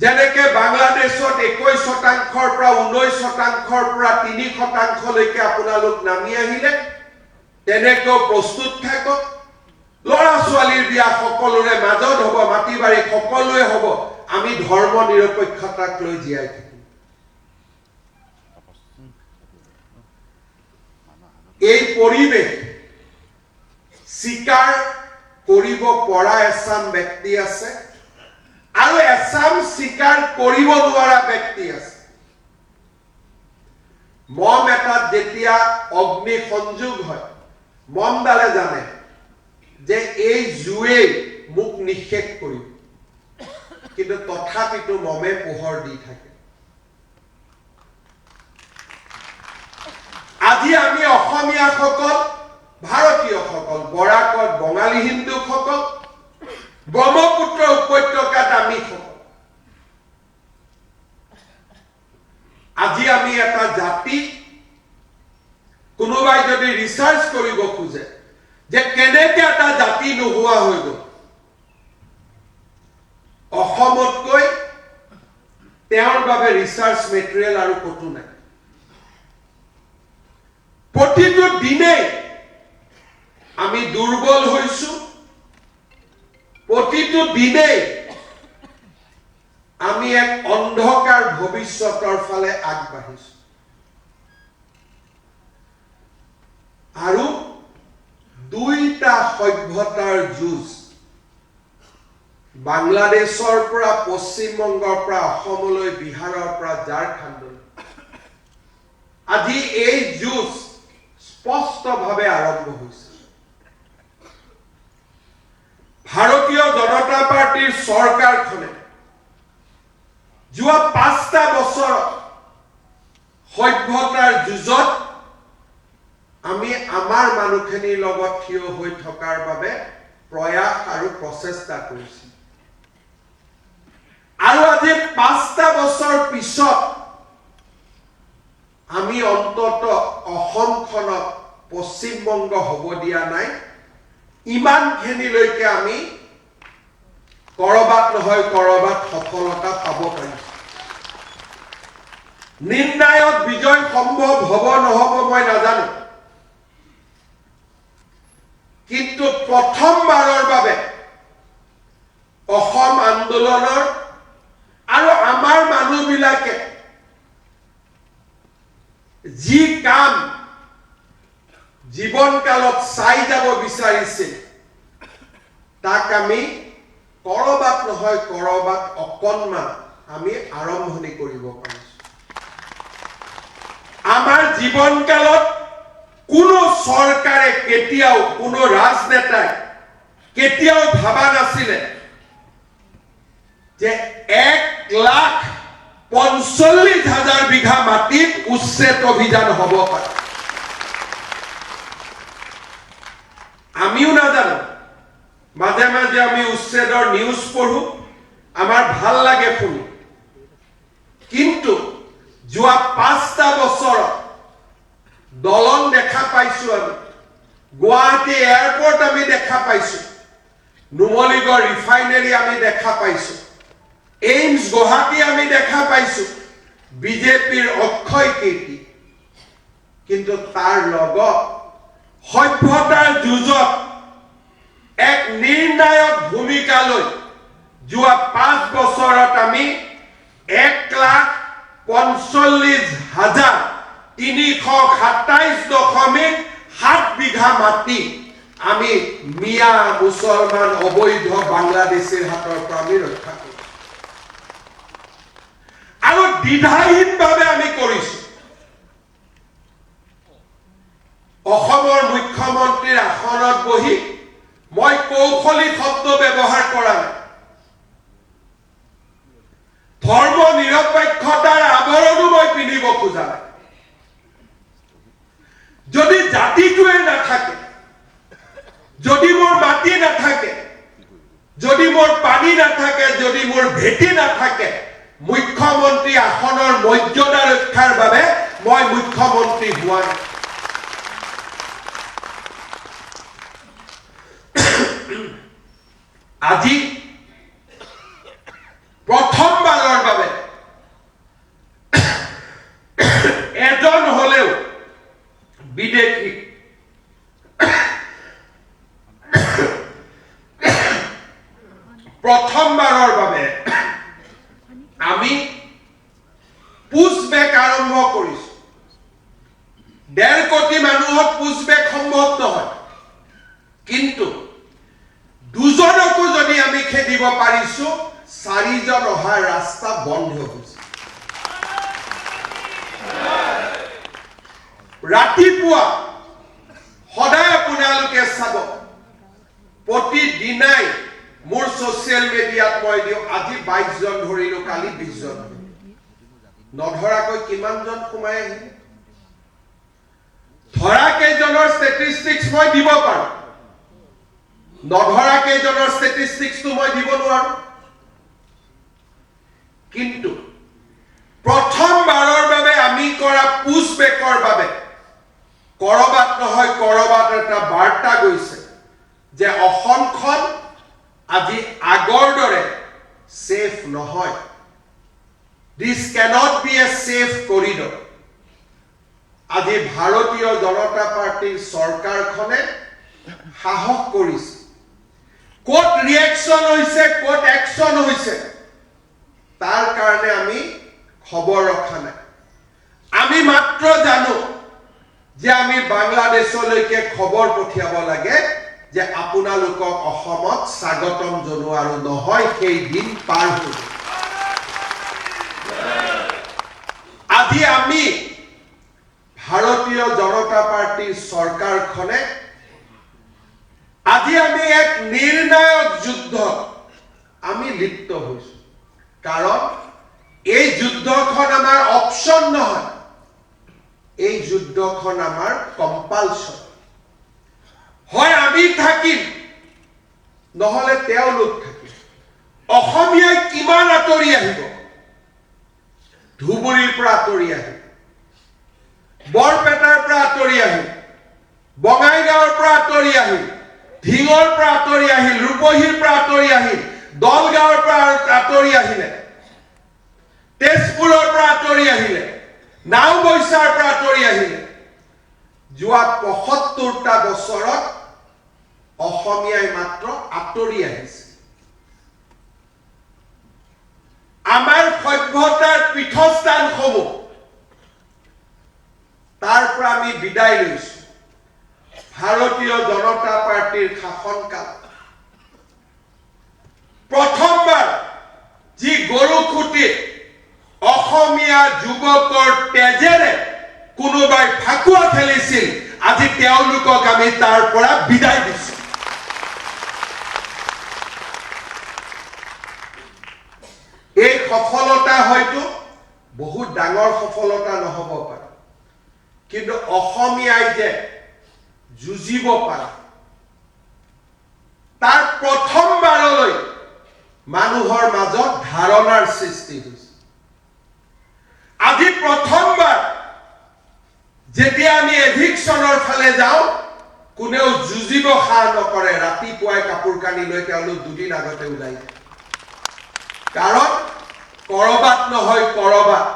Speaker 1: যেনেকে বাংলাদেশত 21% পৰা 19% পৰা 3% লৈকে আপোনালোক নামি আহিলে তেনেকৈ প্ৰস্তুত থাকক লৰা ছোৱালীৰ বিয়া সকলোৰে মাজত হ'ব মাটি বাৰী সকলোৱে হ'ব আমি ধৰ্ম নিৰপেক্ষতাক লৈ জীয়াই থাকিম এই পৰিৱেশ স্বীকাৰ কৰিব পৰা এছাম ব্যক্তি আছে আৰু এছাম স্বীকাৰ কৰিব নোৱাৰা ব্যক্তি আছে মম এটাত যেতিয়া অগ্নি সংযোগ হয় মমডালে জানে যে এই জুয়ে মুখ নিক্ষেপ কৰিব কিন্তু তথাপিতো মমে পোহৰ দি থাকে আজি আমি অসমীয়াসকল ভাৰতীয়সকল বৰাকত বঙালী হিন্দুসকল ব্ৰহ্মপুত্ৰ উপত্যকাত আমি আজি আমি এটা জাতি কোনোবাই যদি ৰিচাৰ্চ কৰিব খোজে যে কেনেকে এটা জাতি নোহোৱা হৈ গ'ল অসমতকৈ তেওঁৰ বাবে ৰিচাৰ্চ মেটেৰিয়েল আৰু কতো নাই প্ৰতিটো দিনেই আমি দুৰ্বল হৈছো প্ৰতিটো দিনেই আমি এক অন্ধকাৰ ভৱিষ্যতৰ ফালে আগবাঢ়িছো আৰু দুইটা সভ্যতাৰ যুঁজ বাংলাদেশৰ পৰা পশ্চিমবংগৰ পৰা অসমলৈ বিহাৰৰ পৰা ঝাৰখণ্ডলৈ আজি এই যুঁজ স্পষ্টভাৱে আৰম্ভ হৈছে ভাৰতীয় জনতা পাৰ্টিৰ চৰকাৰখনে যোৱা 5টা বছৰত সভ্যতাৰ যুঁজত আমি আমাৰ মানুহখিনিৰ লগত থিয় হৈ থকাৰ বাবে প্ৰয়াস আৰু প্ৰচেষ্টা কৰিছো আৰু আজি 5টা বছৰ পিছত আমি অন্তত অসমখনক পশ্চিমবংগ হ'ব দিয়া নাই ইমানখিনিলৈকে আমি কৰবাত নহয় কৰবাত সফলতা পাব পাৰিছো নিৰ্ণায়ক বিজয় সম্ভৱ হ'ব নহ'ব মই নাজানো কিন্তু প্ৰথমবাৰৰ বাবে অসম আন্দোলনৰ আৰু আমাৰ মানুহবিলাকে যি কাম জীৱনকালত চাই যাব বিচাৰিছিল তাক আমি কৰবাত নহয় কৰবাত অকণমান আমি আৰম্ভণি কৰিব পাৰিছো আমাৰ জীৱনকালত কোনো চৰকাৰে কেতিয়াও কোনো ৰাজনেতাই কেতিয়াও ভাবা নাছিলে যে 1,45,000 বিঘা মাটিত উচ্ছেদ অভিযান হ'ব পাৰে আমিও নাজানো মাজে মাজে আমি উচ্ছেদৰ নিউজ পঢ়ো আমাৰ ভাল লাগে শুনি কিন্তু যোৱা 5টা বছৰত দলং দেখা পাইছো আমি গুৱাহাটী এয়াৰপোৰ্ট আমি দেখা পাইছো নুমলীগড় ৰিফাইনাৰী আমি দেখা পাইছো এইমছ গুৱাহাটী আমি দেখা পাইছো বিজেপিৰ অক্ষয় কীৰ্তি কিন্তু তাৰ লগত সভ্যতাৰ যুঁজত এক নিৰ্ণায়ক ভূমিকা লৈ যোৱা 5 বছৰত আমি 1,45,327.7 বিঘা মাটি আমি মিয়া মুছলমান অবৈধ বাংলাদেশীৰ হাতৰ পৰা আমি ৰক্ষা কৰিছো আৰু দ্বিধাহীনভাৱে আমি কৰিছো অসমৰ মুখ্যমন্ত্ৰীৰ আসনত বহি মই কৌশলী শব্দ ব্যৱহাৰ কৰা নাই ধৰ্ম নিৰপেক্ষতাৰ আৱৰণো মই পিন্ধিব খোজা নাই যদি জাতিটোৱে নাথাকে যদি মোৰ মাটি নাথাকে যদি মোৰ পানী নাথাকে যদি মোৰ ভেটি নাথাকে মুখ্যমন্ত্ৰী আসনৰ মৰ্যাদা ৰক্ষাৰ বাবে মই মুখ্যমন্ত্ৰী হোৱা নাই আজি প্ৰথমবাৰৰ প্ৰথমবাৰৰ বাবে আমি পুছবেক আৰম্ভ কৰিছো 1.5 কোটি মানুহক পুছবেক সম্ভৱ নহয় কিন্তু দুজনকো যদি আমি খেদিব পাৰিছো 4 জন অহা ৰাস্তা বন্ধ হৈছে ৰাতিপুৱা সদায় আপোনালোকে চাব প্ৰতিদিনাই মোৰ সোশ্যাল মিডিয়াত মই দিও আজি 22 জন ধৰিলো কালি 20 জন নধৰাকৈ কিমান জন সোমাই আহিল ধৰা কেইজনৰ ষ্টেটিষ্টিক্স মই দিব পাৰো নধৰা কেইজনৰ ষ্টেটিষ্টিক্সটো মই দিব নোৱাৰো কিন্তু প্ৰথমবাৰৰ বাবে আমি কৰা পুছবেকৰ বাবে কৰবাত নহয় কৰবাত এটা বাৰ্তা গৈছে যে অসমখন আজি আগৰ দৰে সেফ নহয় This cannot be a safe corridor. আজি ভাৰতীয় জনতা পাৰ্টিৰ চৰকাৰখনে সাহস কৰিছে কোট ৰিএকচন হৈছে কোট একচন হৈছে তাৰ কাৰণে আমি খবৰ ৰখা নাই আমি মাত্ৰ জানো যে আমি বাংলাদেশলৈকে খবৰ পঠিয়াব লাগে যে আপোনালোকক অসমত স্বাগতম জনোৱা আৰু নহয় সেই দিন পাৰ হৈ আজি আমি ভাৰতীয় জনতা পাৰ্টিৰ চৰকাৰখনে আজি আমি এক নিৰ্ণায়ক যুদ্ধ আমি লিপ্ত হৈছো কাৰণ এই যুদ্ধখন আমাৰ অপচন নহয় এই যুদ্ধখন আমাৰ কম্পালসন হয় আমি থাকিম নহলে তেওঁলোক থাকিব অসমীয়াই কিমান আঁতৰি আহিব ধুবুৰীৰ পৰা আঁতৰি আহিব বৰপেটাৰ পৰা আঁতৰি আহিল বঙাইগাঁৱৰ পৰা আঁতৰি আহিল ঢিঙৰ পৰা আঁতৰি আহিল ৰূপহীৰ পৰা আঁতৰি আহিল দলগাঁৱৰ পৰা আঁতৰি আহিলে তেজপুৰৰ পৰা আঁতৰি আহিলে নাওবৈচাৰ পৰা আঁতৰি আহিলে যোৱা ৭৫টা বছৰত অসমীয়াই মাত্ৰ আঁতৰি আহিছে আমাৰ সভ্যতাৰ পীঠস্থানসমূহ তাৰ পৰা আমি বিদায় লৈছো ভাৰতীয় জনতা পাৰ্টিৰ শাসনকাল প্ৰথমবাৰ যি গৰুখুটিত অসমীয়া যুৱকৰ তেজেৰে কোনোবাই ফাকুৱা খেলিছিল আজি তেওঁলোকক আমি তাৰ পৰা বিদায় দিছো এই সফলতা হয়তো বহুত ডাঙৰ সফলতা নহব পাৰে কিন্তু অসমীয়াই যে যুঁজিব পাৰে তাৰ প্ৰথমবাৰলৈ মানুহৰ মাজত ধাৰণাৰ সৃষ্টি হৈছে আজি প্ৰথমবাৰ যেতিয়া আমি এভিকচনৰ ফালে যাওঁ কোনেও যুঁজিব সাহ নকৰে ৰাতিপুৱাই কাপোৰ কানি লৈ তেওঁলোক দুদিন আগতে ওলাই যায় কাৰণ কৰবাত নহয় কৰবাত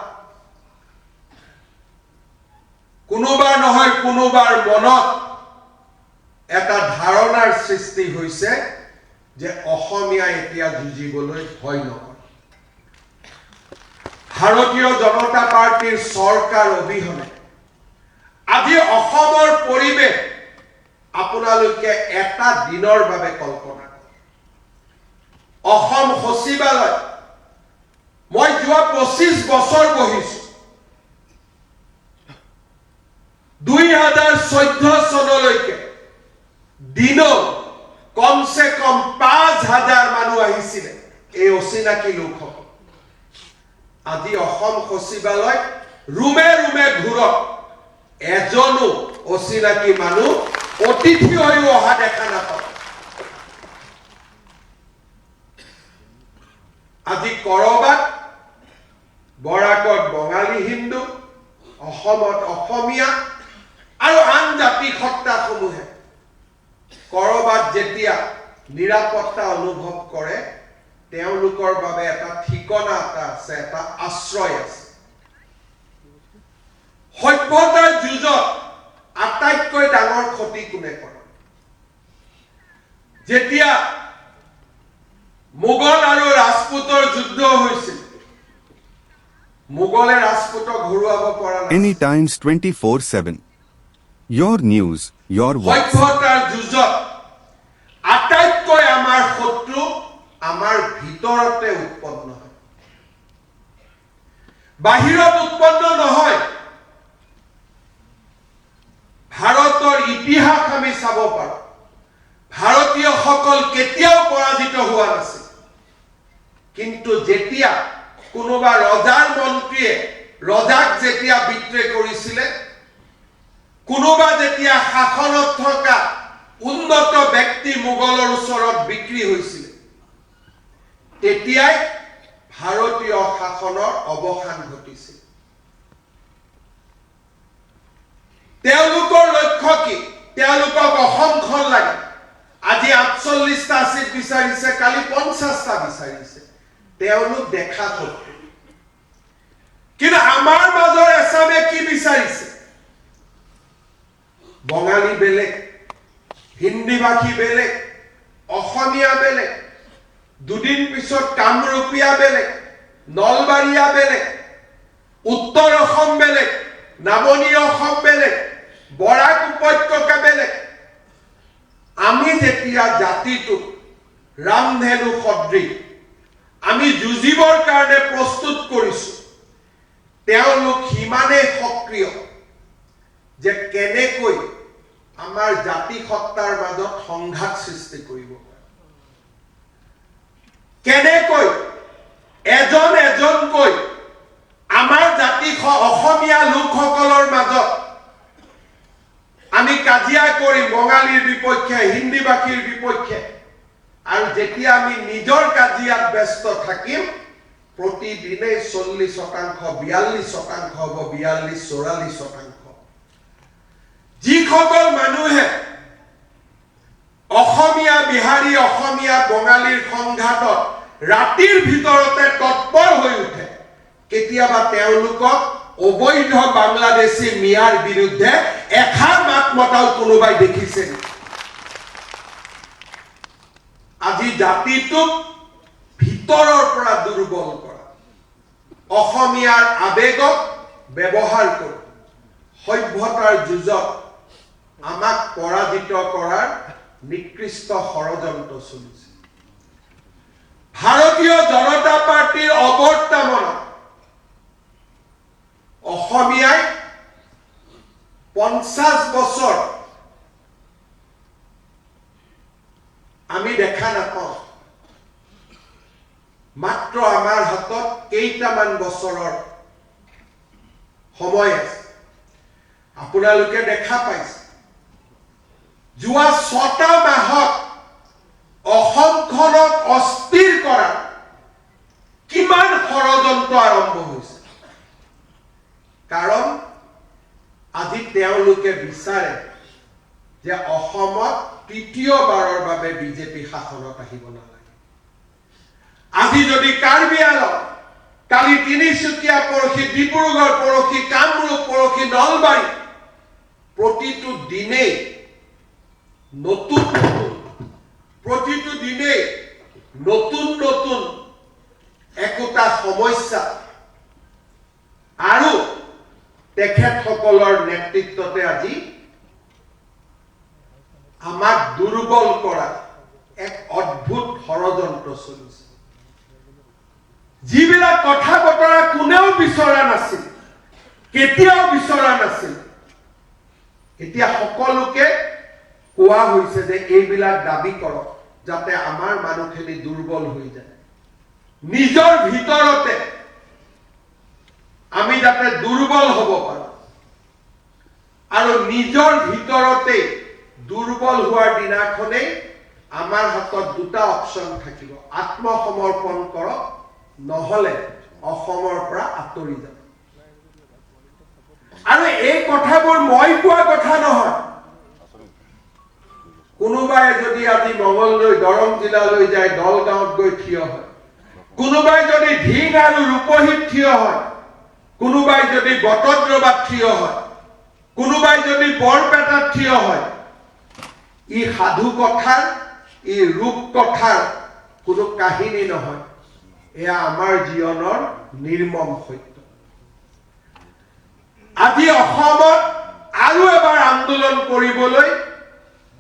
Speaker 1: কোনোবাৰ নহয় কোনোবাৰ মনত এটা ধাৰণাৰ সৃষ্টি হৈছে যে অসমীয়া এতিয়া যুঁজিবলৈ ভয় নকৰে ভাৰতীয় জনতা পাৰ্টিৰ চৰকাৰ অবিহনে আজি অসমৰ পৰিৱেশ আপোনালোকে এটা দিনৰ বাবে কল্পনা কৰক অসম সচিবালয় মই যোৱা 25 বছৰ বহিছো 2014 চনলৈকে দিনত কমসে কম 5000 মানুহ আহিছিল এই অচিনাকি লোকসকল আজি অসম সচিবালয় ৰুমে ৰুমে ঘূৰক এজনো অচিনাকি মানুহ অতিথি হৈ অহা দেখা নাপাব আজি কৰবাত বৰাকত বঙালী হিন্দু অসমত অসমীয়া আৰু আন জাতি সত্তাসমূহে কৰবাত যেতিয়া নিৰাপত্তা অনুভৱ কৰে তেওঁলোকৰ বাবে এটা ঠিকনা এটা আছে এটা আশ্ৰয় আছে সভ্যতাৰ যুঁজত আটাইতকৈ ডাঙৰ ক্ষতি কোনে কৰে যেতিয়া মোগল আগবঢ়ুৱাব পৰা নাছিল
Speaker 2: Any Times 24/7. Your news, your voice.
Speaker 1: সভ্যতাৰ যুঁজত আটাইতকৈ আমাৰ শত্ৰু আমাৰ ভিতৰতে উৎপন্ন হয় বাহিৰত উৎপন্ন নহয় ভাৰতৰ ইতিহাস আমি চাব পাৰোঁ ভাৰতীয়সকল কেতিয়াও পৰাজিত হোৱা নাছিল কিন্তু যেতিয়া কোনোবা ৰজাৰ মন্ত্ৰীয়ে ৰজাক যেতিয়া বিদ্ৰোহ কৰিছিলে কোনোবা যেতিয়া শাসনত থকা উন্নত ব্যক্তি মোগলৰ ওচৰত বিক্ৰী হৈছিল তেতিয়াই ভাৰতীয় শাসনৰ অৱসান ঘটিছিল তেওঁলোকৰ লক্ষ্য কি তেওঁলোকক অসমখন লাগে আজি ৪৮টা চিট বিচাৰিছে কালি ৫০টা বিচাৰিছে তেওঁলোক দেখা শত্ৰু কিন্তু আমাৰ মাজৰ এছামে কি বিচাৰিছে বঙালী বেলেগ হিন্দীভাষী বেলেগ অসমীয়া বেলেগ দুদিন পিছত কামৰূপীয়া বেলেগ নলবাৰীয়া বেলেগ উত্তৰ অসম বেলেগ নামনি অসম বেলেগ বৰাক উপত্যকা বেলেগ আমি যেতিয়া জাতিটোক ৰামধেনু সদৃশ আমি যুঁজিবৰ কাৰণে প্ৰস্তুত কৰিছো তেওঁলোক সিমানেই সক্ৰিয় যে কেনেকৈ আমাৰ জাতি সত্তাৰ মাজত সংঘাত সৃষ্টি কৰিব কেনেকৈ এজন এজনকৈ আমাৰ জাতি অসমীয়া লোকসকলৰ মাজত আমি কাজিয়া কৰিম বঙালীৰ বিপক্ষে হিন্দীভাষীৰ বিপক্ষে আৰু যেতিয়া আমি নিজৰ কাজিয়াত ব্যস্ত থাকিম প্ৰতিদিনে 40% 42% হ'ব 42-44% যিসকল মানুহে অসমীয়া বিহাৰী অসমীয়া বঙালীৰ সংঘাতত ৰাতিৰ ভিতৰতে তৎপৰ হৈ উঠে কেতিয়াবা তেওঁলোকক অবৈধ বাংলাদেশী মিয়াৰ বিৰুদ্ধে এষাৰ মাত মতাও কোনোবাই দেখিছে আজি জাতিটোক ভিতৰৰ পৰা দুৰ্বল কৰা অসমীয়াৰ আবেগক ব্যৱহাৰ কৰি সভ্যতাৰ যুঁজত আমাক পৰাজিত কৰাৰ নিকৃষ্ট ষড়যন্ত্ৰ চলিছে ভাৰতীয় জনতা পাৰ্টিৰ অৱৰ্তমানত অসমীয়াই 50 বছৰ আমি দেখা নাপাওঁ মাত্ৰ আমাৰ হাতত কেইটামান বছৰৰ সময় আছে আপোনালোকে দেখা পাইছে যোৱা 6টা মাহত অসমখনক অস্থিৰ কৰা কিমান ষড়যন্ত্ৰ আৰম্ভ হৈছে কাৰণ আজি তেওঁলোকে বিচাৰে যে অসমত তৃতীয়বাৰৰ বাবে বিজেপি শাসনত আহিব নালাগে আজি যদি কাৰ্বি আংলং কালি তিনিচুকীয়া পৰখি ডিব্ৰুগড় পৰখি কামৰূপ পৰখি নলবাৰী প্ৰতিটো দিনেই নতুন নতুন একোটা সমস্যা আৰু তেখেতসকলৰ নেতৃত্বতে আজি আমাক দুৰ্বল কৰা এক অদ্ভুত ষড়যন্ত্ৰ চলিছে যিবিলাক কথা বতৰা কোনেও বিচৰা নাছিল কেতিয়াও বিচৰা নাছিল এতিয়া সকলোকে কোৱা হৈছে যে এইবিলাক দাবী কৰক যাতে আমাৰ মানুহখিনি দুৰ্বল হৈ যায় নিজৰ ভিতৰতে আমি যাতে দুৰ্বল হ'ব পাৰো আৰু নিজৰ ভিতৰতে দুৰ্বল হোৱাৰ দিনাখনেই আমাৰ হাতত দুটা অপচন থাকিব আত্মসমৰ্পণ কৰক নহলে অসমৰ পৰা আঁতৰি যাব আৰু এই কথাবোৰ মই কোৱা কথা নহয় কোনোবাই যদি আজি মঙ্গলদৈ দৰং জিলালৈ যায় দলগাঁৱত গৈ থিয় হয় কোনোবাই যদি ঢিং আৰু ৰূপহীত থিয় হয় কোনোবাই যদি বটদ্ৰৱাত থিয় হয় কোনোবাই যদি বৰপেটাত থিয় হয় ই সাধু কথাৰ ই ৰূপ কথাৰ কোনো কাহিনী নহয় এয়া আমাৰ জীৱনৰ নিৰ্মম সত্য আজি অসমত আৰু এবাৰ আন্দোলন কৰিবলৈ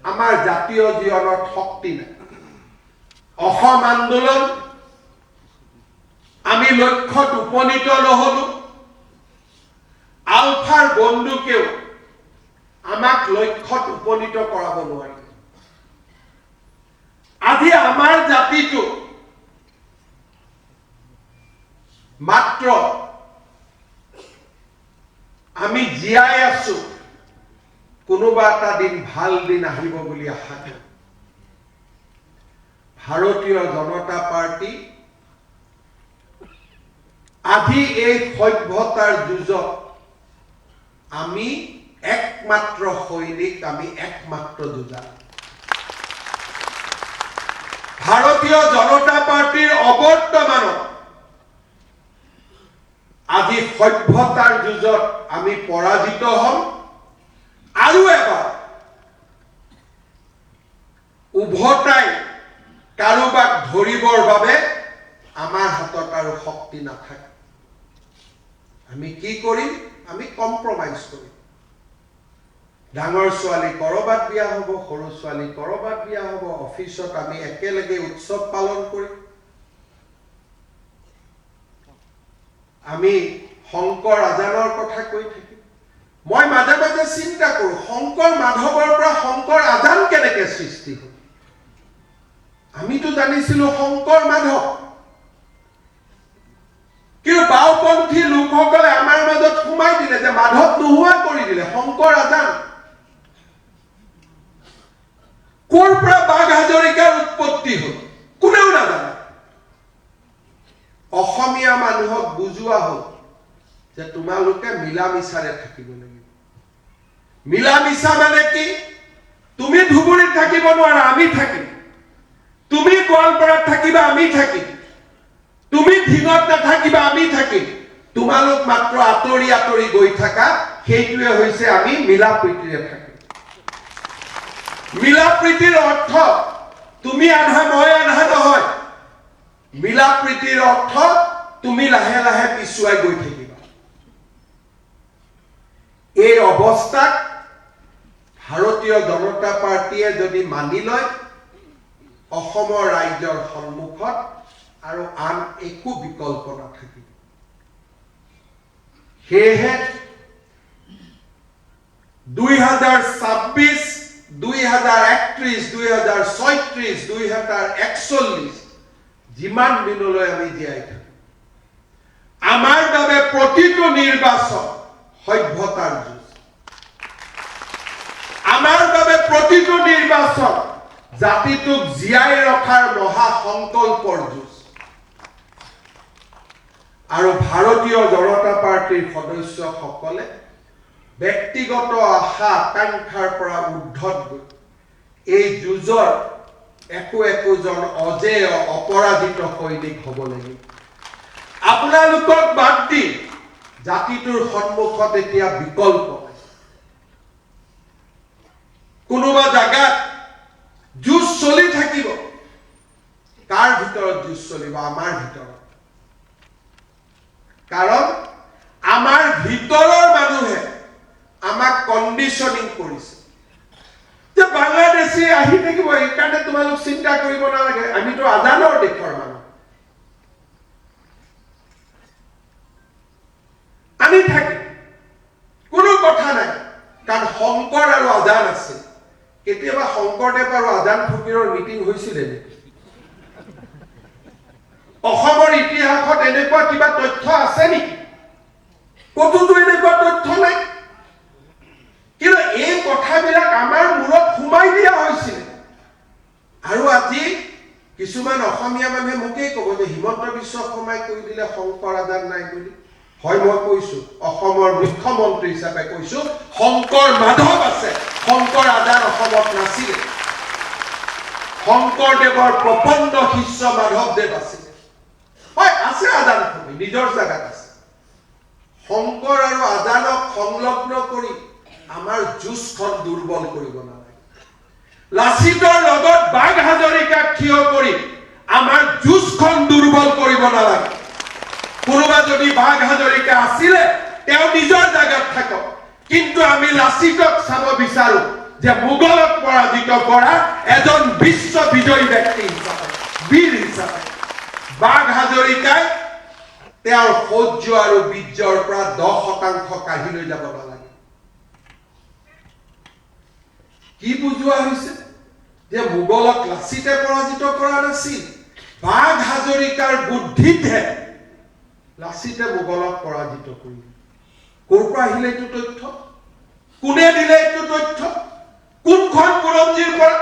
Speaker 1: আমাৰ জাতীয় জীৱনত শক্তি নাই অসম আন্দোলন আমি লক্ষ্যত উপনীত নহলো আলফাৰ বন্দুকেও আমাক লক্ষ্যত উপনীত কৰাব নোৱাৰিলে আজি আমাৰ জাতিটো মাত্ৰ আমি জীয়াই আছো কোনোবা এটা দিন ভাল দিন আহিব বুলি আশা কৰো ভাৰতীয় জনতা পাৰ্টি আজি এই সভ্যতাৰ যুঁজত আমি একমাত্ৰ সৈনিক আমি একমাত্ৰ যুঁজা ভাৰতীয় জনতা পাৰ্টিৰ অবৰ্তমানত আজি সভ্যতাৰ যুঁজত আমি পৰাজিত হম আৰু এবাৰ উভতাই কাৰোবাক ধৰিবৰ বাবে আমাৰ হাতত আৰু শক্তি নাথাকে আমি কি কৰিম আমি কম্প্ৰমাইজ কৰিম ডাঙৰ ছোৱালী কৰবাত বিয়া হ'ব সৰু ছোৱালী কৰবাত বিয়া হ'ব অফিচত আমি একেলগে উৎসৱ পালন কৰিম আমি শংকৰ আজানৰ কথা কৈ থাকিম মই মাজে মাজে চিন্তা কৰো শংকৰ মাধৱৰ পৰা শংকৰ আজান কেনেকৈ সৃষ্টি হ'ল আমিতো জানিছিলো শংকৰ মাধৱ কিন্তু বাওপন্থী লোকসকলে আমাৰ মাজত সোমাই দিলে যে মাধৱ নোহোৱা কৰি দিলে শংকৰ আজান ক'ৰ পৰা বাঘ হাজৰিকাৰ উৎপত্তি হ'ল কোনেও নাজানে অসমীয়া মানুহক বুজোৱা হ'ল যে তোমালোকে মিলা মিছাৰে থাকিব লাগিব মিলা মিছা মানে কি তুমি ধুবুৰীত থাকিব নোৱাৰা আমি থাকিম তুমি গোৱালপাৰাত থাকিবা আমি থাকিম তুমি ধিঙত নাথাকিবা আমি থাকিম তোমালোক মাত্ৰ আঁতৰি আঁতৰি গৈ থাকা সেইটোৱে হৈছে আমি মিলা প্ৰীতিৰে থাকিম মিলা প্ৰীতিৰ অৰ্থ তুমি আধা মই আধা নহয় মিলা প্ৰীতিৰ অৰ্থ তুমি লাহে লাহে পিছুৱাই গৈ থাকিবা এই অৱস্থাক ভাৰতীয় জনতা পাৰ্টিয়ে যদি মানি লয় অসমৰ ৰাইজৰ সন্মুখত আৰু আন একো বিকল্প নাথাকিব সেয়েহে 2026 2031 2036 2041 যিমান দিনলৈ আমি জীয়াই থাকো আমাৰ বাবে প্ৰতিটো নিৰ্বাচন সভ্যতাৰ যুঁজ আমাৰ বাবে প্ৰতিটো নিৰ্বাচন জাতিটোক জীয়াই ৰখাৰ মহা সংকল্পৰ যুঁজ আৰু ভাৰতীয় জনতা পাৰ্টিৰ সদস্যসকলে ব্যক্তিগত আশা আকাংক্ষাৰ পৰা ঊৰ্ধত গৈ এই যুঁজৰ একোজন অজেয় অপৰাজিত সৈনিক হ'ব লাগিব আপোনালোকক বাদ দি জাতিটোৰ সন্মুখত এতিয়া বিকল্প নাই কোনোবা জাগাত যুঁজ চলি থাকিব কাৰ ভিতৰত যুঁজ চলিব আমাৰ ভিতৰত কাৰণ আমাৰ ভিতৰৰ মানুহে আমাক কণ্ডিশনিং কৰিছে যে বাংলাদেশী আহি থাকিব এইকাৰণে তোমালোক চিন্তা কৰিব নালাগে আমিতো আজানৰ দেশৰ মানুহ আমি থাকি কোনো কথা নাই কাৰণ শংকৰ আৰু আজান আছে কেতিয়াবা শংকৰদেৱ আৰু আজান ফকীৰৰ মিটিং হৈছিলে নেকি অসমৰ ইতিহাসত এনেকুৱা কিবা তথ্য আছে নেকি কতোতো এনেকুৱা তথ্য নাই কিন্তু এই কথাবিলাক আমাৰ মূৰত সোমাই দিয়া হৈছিল আৰু আজি কিছুমান অসমীয়া মানুহে মোকেই ক'ব যে হিমন্ত বিশ্ব শৰ্মাই কৈ দিলে শংকৰ আজান নাই বুলি হয় মই কৈছো অসমৰ মুখ্যমন্ত্ৰী হিচাপে কৈছো শংকৰ মাধৱ আছে শংকৰ আজান অসমত নাছিলে শংকৰদেৱৰ প্ৰপণ্ড শিষ্য মাধৱদেৱ আছিল হয় আছে আজান ভূমি নিজৰ জাগাত আছে শংকৰ আৰু আজানক সংলগ্ন কৰি আমাৰ যুঁজখন দুৰ্বল কৰিব নালাগে লাচিতৰ লগত বাঘ হাজৰিকাক থিয় কৰি আমাৰ যুঁজখন দুৰ্বল কৰিব নালাগে কোনোবা যদি বাঘ হাজৰিকা আছিলে তেওঁ নিজৰ জায়গাত থাকক কিন্তু আমি লাচিতক চাব বিচাৰো যে মোগলক পৰাজিত কৰা এজন বিশ্ব বিজয়ী ব্যক্তি হিচাপে বীৰ হিচাপে বাঘ হাজৰিকাই তেওঁৰ সৌৰ্য আৰু বীৰ্যৰ পৰা 10% কাঢ়ি লৈ যাব নালাগে কি বুজোৱা হৈছে যে মোগলক লাচিতে পৰাজিত কৰা নাছিল বাঘ হাজৰিকাৰ বুদ্ধিতহে লাচিতে মোগলক পৰাজিত কৰিলে ক'ৰ পৰা আহিলে এইটো তথ্য কোনে দিলে এইটো তথ্য কোনখন বুৰঞ্জীৰ পৰা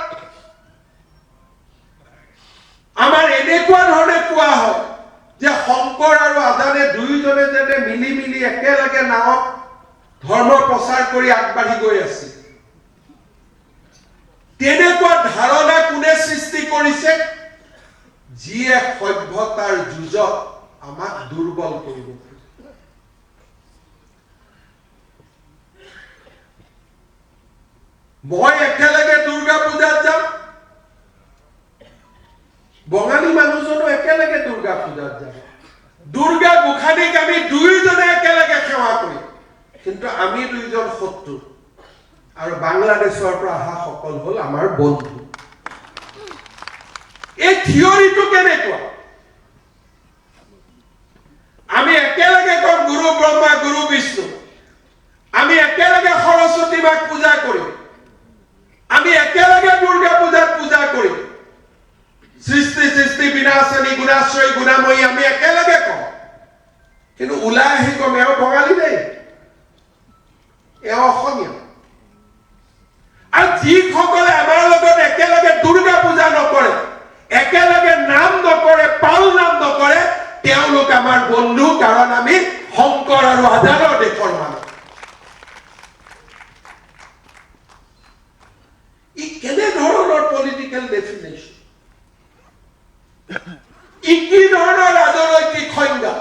Speaker 1: আমাৰ এনেকুৱা ধৰণে কোৱা হয় যে শংকৰ আৰু আজানে দুয়োজনে যেনে মিলি মিলি একেলগে নাৱত ধৰ্ম প্ৰচাৰ কৰি আগবাঢ়ি গৈ আছিল তেনেকুৱা ধাৰণা কোনে সৃষ্টি কৰিছে যিয়ে সভ্যতাৰ যুঁজত আমাক দুৰ্বল কৰিব মই একেলগে দুৰ্গা পূজাত যাম বঙালী মানুহজনো একেলগে দুৰ্গা পূজাত যাব দুৰ্গা গোসানীক আমি দুয়োজনে একেলগে সেৱা কৰিম কিন্তু আমি দুইজন শত্ৰু আৰু বাংলাদেশৰ পৰা অহা সকল হল আমাৰ বন্ধু এই থিয়ৰিটো কেনেকুৱা আমি একেলগে কম গুৰু ব্ৰহ্মা গুৰু বিষ্ণু আমি একেলগে সৰস্বতী মাক পূজা কৰিম আমি একেলগে দুৰ্গা পূজাত পূজা কৰিম সৃষ্টি সৃষ্টি বিনাশনী গুণাশ্ৰয়ী গুণাময়ী আমি একেলগে কম কিন্তু ওলাই আহি কম এওঁ বঙালী দেই এওঁ অসমীয়া আৰু যিসকলে আমাৰ লগত একেলগে দুৰ্গা পূজা নকৰে একেলগে নাম নকৰে পাল নাম নকৰে তেওঁলোক আমাৰ বন্ধু কাৰণ আমি শংকৰ আৰু আজানৰ দেশৰ মানুহ ই কেনে ধৰণৰ পলিটিকেল ডেফিনেশ্যন ই কি ধৰণৰ ৰাজনৈতিক সংজ্ঞা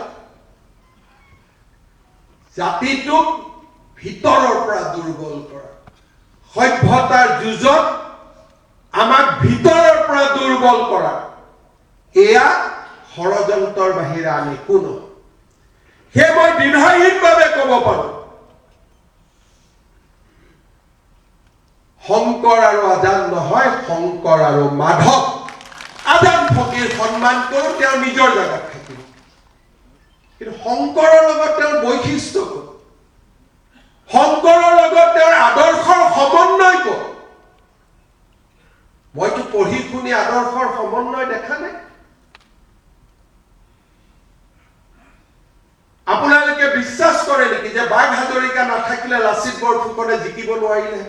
Speaker 1: জাতিটোক ভিতৰৰ পৰা দুৰ্বল কৰা সভ্যতাৰ যুঁজত আমাক ভিতৰৰ পৰা দুৰ্বল কৰা এয়া ষড়যন্ত্ৰৰ বাহিৰে আন একো নহয় সেই মই দ্বিধাহীনভাৱে ক'ব পাৰো শংকৰ আৰু আজান নহয় শংকৰ আৰু মাধৱ আজান ফকীৰ সন্মান কৰোঁ তেওঁ নিজৰ জাগাত থাকিব কিন্তু শংকৰৰ লগত তেওঁৰ বৈশিষ্ট্য ক'ত শংকৰৰ লগত তেওঁৰ আদৰ্শৰ সমন্বয় ক'ত মইতো পঢ়ি শুনি আদৰ্শৰ সমন্বয় দেখা নাই আপোনালোকে বিশ্বাস কৰে নেকি যে বাঘ হাজৰিকা নাথাকিলে লাচিত বৰফুকনে জিকিব নোৱাৰিলে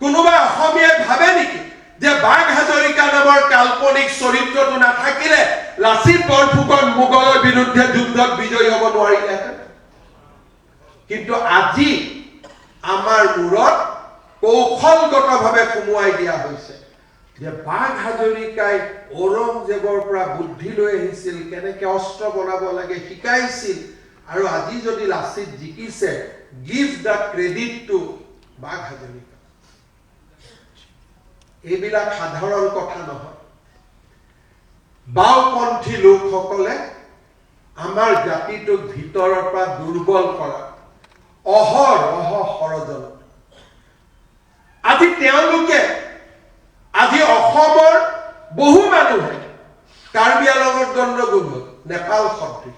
Speaker 1: কোনোবা অসমীয়াই ভাবে নেকি যে বাঘ হাজৰিকা নামৰ কাল্পনিক চৰিত্ৰটো নাথাকিলে লাচিত বৰফুকন মোগলৰ বিৰুদ্ধে যুদ্ধত বিজয়ী হ'ব নোৱাৰিলে কিন্তু আজি আমাৰ মূৰত কৌশলগতভাৱে সুমুৱাই দিয়া হৈছে যে বাঘ হাজৰিকাই ঔৰংজেবৰ পৰা বুদ্ধি লৈ আহিছিল কেনেকে অস্ত্ৰ বনাব লাগে শিকাইছিল আৰু আজি যদি লাচিত জিকিছে গিভ দ্য ক্ৰেডিট টু বাঘ হাজৰিকা এইবিলাক সাধাৰণ কথা নহয় বাওপন্থী লোকসকলে আমাৰ জাতিটোক ভিতৰৰ পৰা দুৰ্বল কৰা অহৰহ ষড়যন্ত্ৰ আজি তেওঁলোকে আজি অসমৰ বহু মানুহে কাৰ্বি আংলঙত গণ্ডগোল হ'ল নেপাল সদৃশ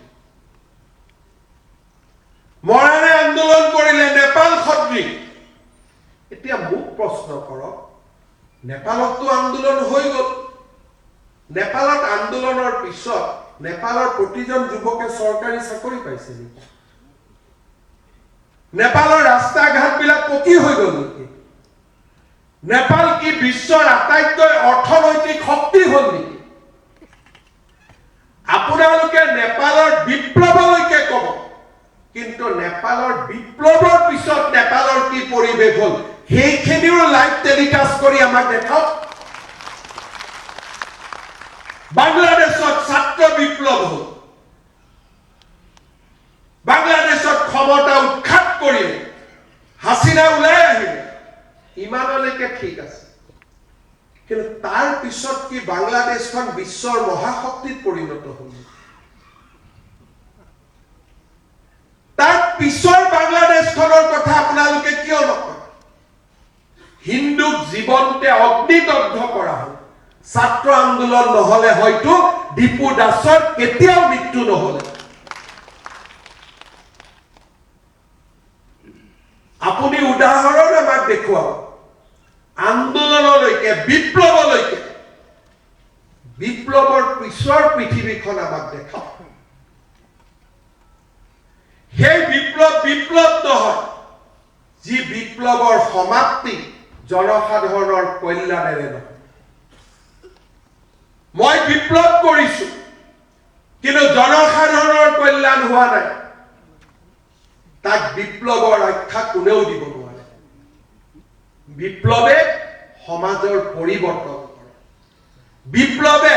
Speaker 1: মৰাণে আন্দোলন কৰিলে নেপাল সদৃশ এতিয়া মোক প্ৰশ্ন কৰক নেপালতো আন্দোলন হৈ গ'ল নেপালত আন্দোলনৰ পিছত নেপালৰ প্ৰতিজন যুৱকে চৰকাৰী চাকৰি পাইছে নেকি নেপালৰ ৰাস্তা ঘাটবিলাক পকী হৈ গ'ল নেকি নেপাল কি বিশ্বৰ আটাইতকৈ অৰ্থনৈতিক শক্তি হ'ল নেকি আপোনালোকে নেপালৰ বিপ্লৱলৈকে ক'ব কিন্তু নেপালৰ বিপ্লৱৰ পিছত নেপালৰ কি পৰিৱেশ হ'ল সেইখিনিও লাইভ টেলিকাষ্ট কৰি আমাক দেখাওক বাংলাদেশত ছাত্ৰ বিপ্লৱ হ'ল বাংলাদেশত ক্ষমতা উৎখাত কৰিলে হাসিনা ওলাই আহিলে ইমানলৈকে ঠিক আছে কিন্তু তাৰ পিছত কি বাংলাদেশখন বিশ্বৰ মহাশক্তিত পৰিণত হ'ল পিছৰ বাংলাদেশখনৰ কথা আপোনালোকে কিয় নকয় হিন্দুক জীৱন্তে অগ্নিদগ্ধ কৰা হ'ল ছাত্ৰ আন্দোলন নহলে হয়তো দীপু দাসৰ কেতিয়াও মৃত্যু নহলে আপুনি উদাহৰণ আমাক দেখুৱাওক আন্দোলনলৈকে বিপ্লৱলৈকে বিপ্লৱৰ পিছৰ পৃথিৱীখন আমাক দেখাওক সেই বিপ্লৱ নহয় যি বিপ্লৱৰ সমাপ্তি জনসাধাৰণৰ কল্যাণেৰে নহয় মই বিপ্লৱ কৰিছো কিন্তু জনসাধাৰণৰ কল্যাণ হোৱা নাই তাক বিপ্লৱৰ আখ্যা কোনেও দিব নোৱাৰে বিপ্লৱে সমাজৰ পৰিৱৰ্তন কৰে বিপ্লৱে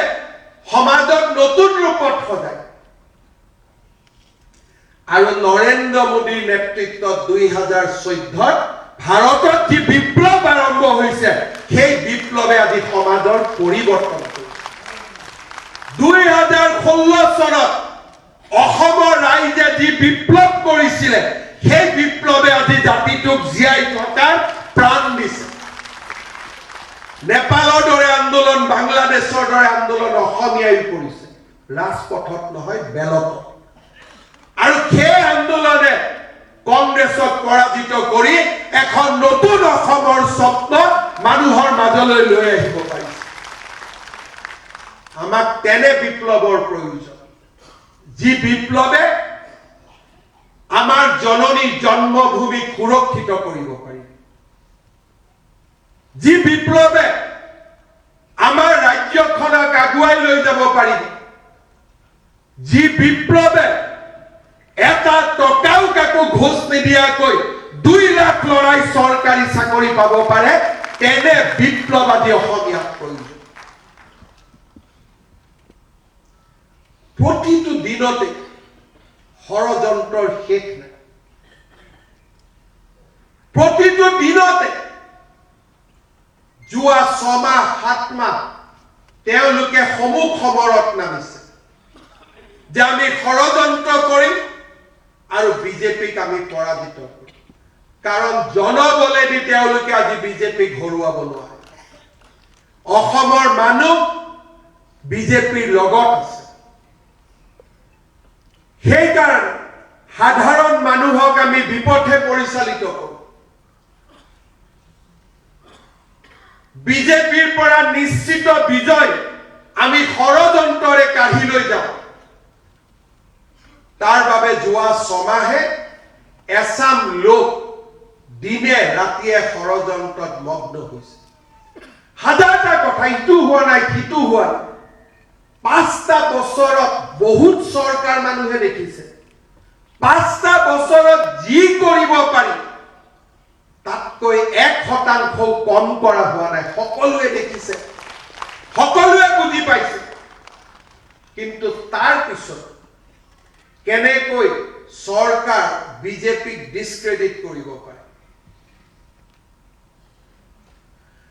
Speaker 1: সমাজক নতুন ৰূপত সজায় আৰু নৰেন্দ্ৰ মোদীৰ নেতৃত্বত 2014 ভাৰতত যি বিপ্লৱ আৰম্ভ হৈছে সেই বিপ্লৱে আজি সমাজৰ পৰিৱৰ্তন কৰিছে 2016 চনত অসমৰ ৰাইজে যি বিপ্লৱ কৰিছিলে সেই বিপ্লৱে আজি জাতিটোক জীয়াই থকাৰ প্ৰাণ দিছে নেপালৰ দৰে আন্দোলন বাংলাদেশৰ দৰে আন্দোলন অসমীয়াই কৰিছে ৰাজপথত নহয় বেলতত আৰু সেই আন্দোলনে কংগ্ৰেছক পৰাজিত কৰি এখন নতুন অসমৰ স্বপ্ন মানুহৰ মাজলৈ লৈ আহিব পাৰিছে আমাক তেনে বিপ্লৱৰ প্ৰয়োজন যি বিপ্লৱে আমাৰ জননী জন্মভূমিক সুৰক্ষিত কৰিব পাৰিব যি বিপ্লৱে আমাৰ ৰাজ্যখনক আগুৱাই লৈ যাব পাৰিব যি বিপ্লৱে এটা টকাও কাকো ঘোষ নিদিয়াকৈ 2 লাখ লৰাই চৰকাৰী চাকৰি পাব পাৰে তেনে বিপ্লৱ আজি অসমীয়াক প্ৰয়োজন প্ৰতিটো দিনতে ষড়যন্ত্ৰৰ শেষ নাই প্ৰতিটো দিনতে যোৱা 6 মাহ 7 মাহ তেওঁলোকে সমুখ সমৰত নামিছে যে আমি ষড়যন্ত্ৰ কৰিম আৰু বিজেপিক আমি পৰাজিত কৰিম কাৰণ জনবলেদি তেওঁলোকে আজি বিজেপিক হৰুৱাব নোৱাৰে অসমৰ মানুহ বিজেপিৰ লগত আছে সেইকাৰণে সাধাৰণ মানুহক আমি বিপথে পৰিচালিত কৰোঁ বিজেপিৰ পৰা নিশ্চিত বিজয় আমি ষড়যন্ত্ৰৰে কাঢ়ি লৈ যাওঁ তাৰ বাবে যোৱা 6 মাহে এছাম লোক দিনে ৰাতিয়ে ষড়যন্ত্ৰত মগ্ন হৈছে হাজাৰটা কথা ইটো হোৱা নাই সিটো হোৱা 5টা বছৰত বহুত চৰকাৰ মানুহে দেখিছে 5টা বছৰত যি কৰিব পাৰি তাতকৈ 1% কম কৰা হোৱা নাই সকলোৱে দেখিছে সকলোৱে বুজি পাইছে কিন্তু তাৰ পিছত কেনেকৈ চৰকাৰ বিজেপিক ডিসক্ৰেডিট কৰিব পাৰে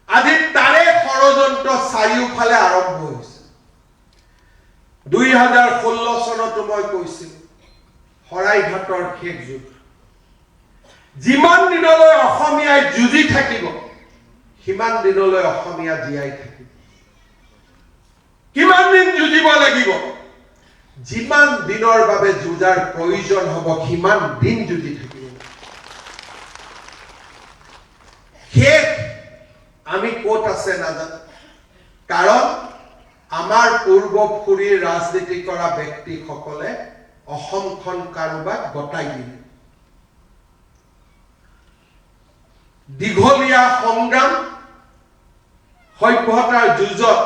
Speaker 1: আজি তাৰে ষড়যন্ত্ৰ চাৰিওফালে আৰম্ভ হৈছে 2016 চনতো মই কৈছিলো হৰাইঘাটৰ শেষ যুদ্ধ যিমান দিনলৈ অসমীয়াই যুঁজি থাকিব সিমান দিনলৈ অসমীয়া জীয়াই থাকিব কিমান দিন যুঁজিব লাগিব যিমান দিনৰ বাবে যুঁজাৰ প্ৰয়োজন হ'ব সিমান দিন যুঁজি থাকিব শেষ আমি ক'ত আছে নাজানো কাৰণ আমাৰ পূৰ্বপুৰীৰ ৰাজনীতি কৰা ব্যক্তিসকলে অসমখন কাৰোবাক গতাই দিলে দীঘলীয়া সংগ্ৰাম সভ্যতাৰ যুঁজত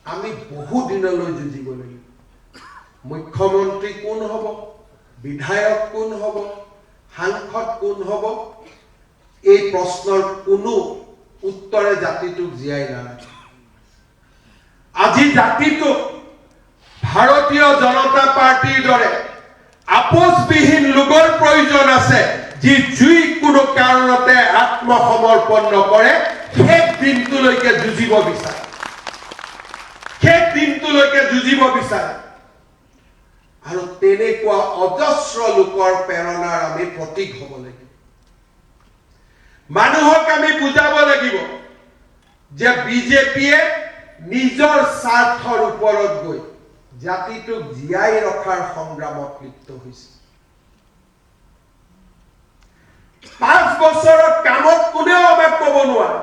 Speaker 1: আমি বহু দিনলৈ যুঁজিব লাগিব মুখ্যমন্ত্ৰী কোন হ'ব বিধায়ক কোন হ'ব সাংসদ কোন হ'ব এই প্ৰশ্নৰ কোনো উত্তৰে জাতিটোক জীয়াই নাৰাখে আজি জাতিটোক ভাৰতীয় জনতা পাৰ্টিৰ দৰে আপোচবিহীন লোকৰ প্ৰয়োজন আছে যি যিকোনো কাৰণতে আত্মসমৰ্পণ নকৰে শেষ দিনটোলৈকে যুঁজিব বিচাৰে শেষ দিনটোলৈকে যুঁজিব বিচাৰে আৰু তেনেকুৱা অজস্ৰ লোকৰ প্ৰেৰণাৰ আমি প্ৰতীক হ'ব লাগিব মানুহক আমি বুজাব লাগিব যে বিজেপিয়ে নিজৰ স্বাৰ্থৰ ওপৰত গৈ জাতিটোক জীয়াই ৰখাৰ সংগ্ৰামত লিপ্ত হৈছে 5 বছৰত কামত কোনেও আমাক ক'ব নোৱাৰে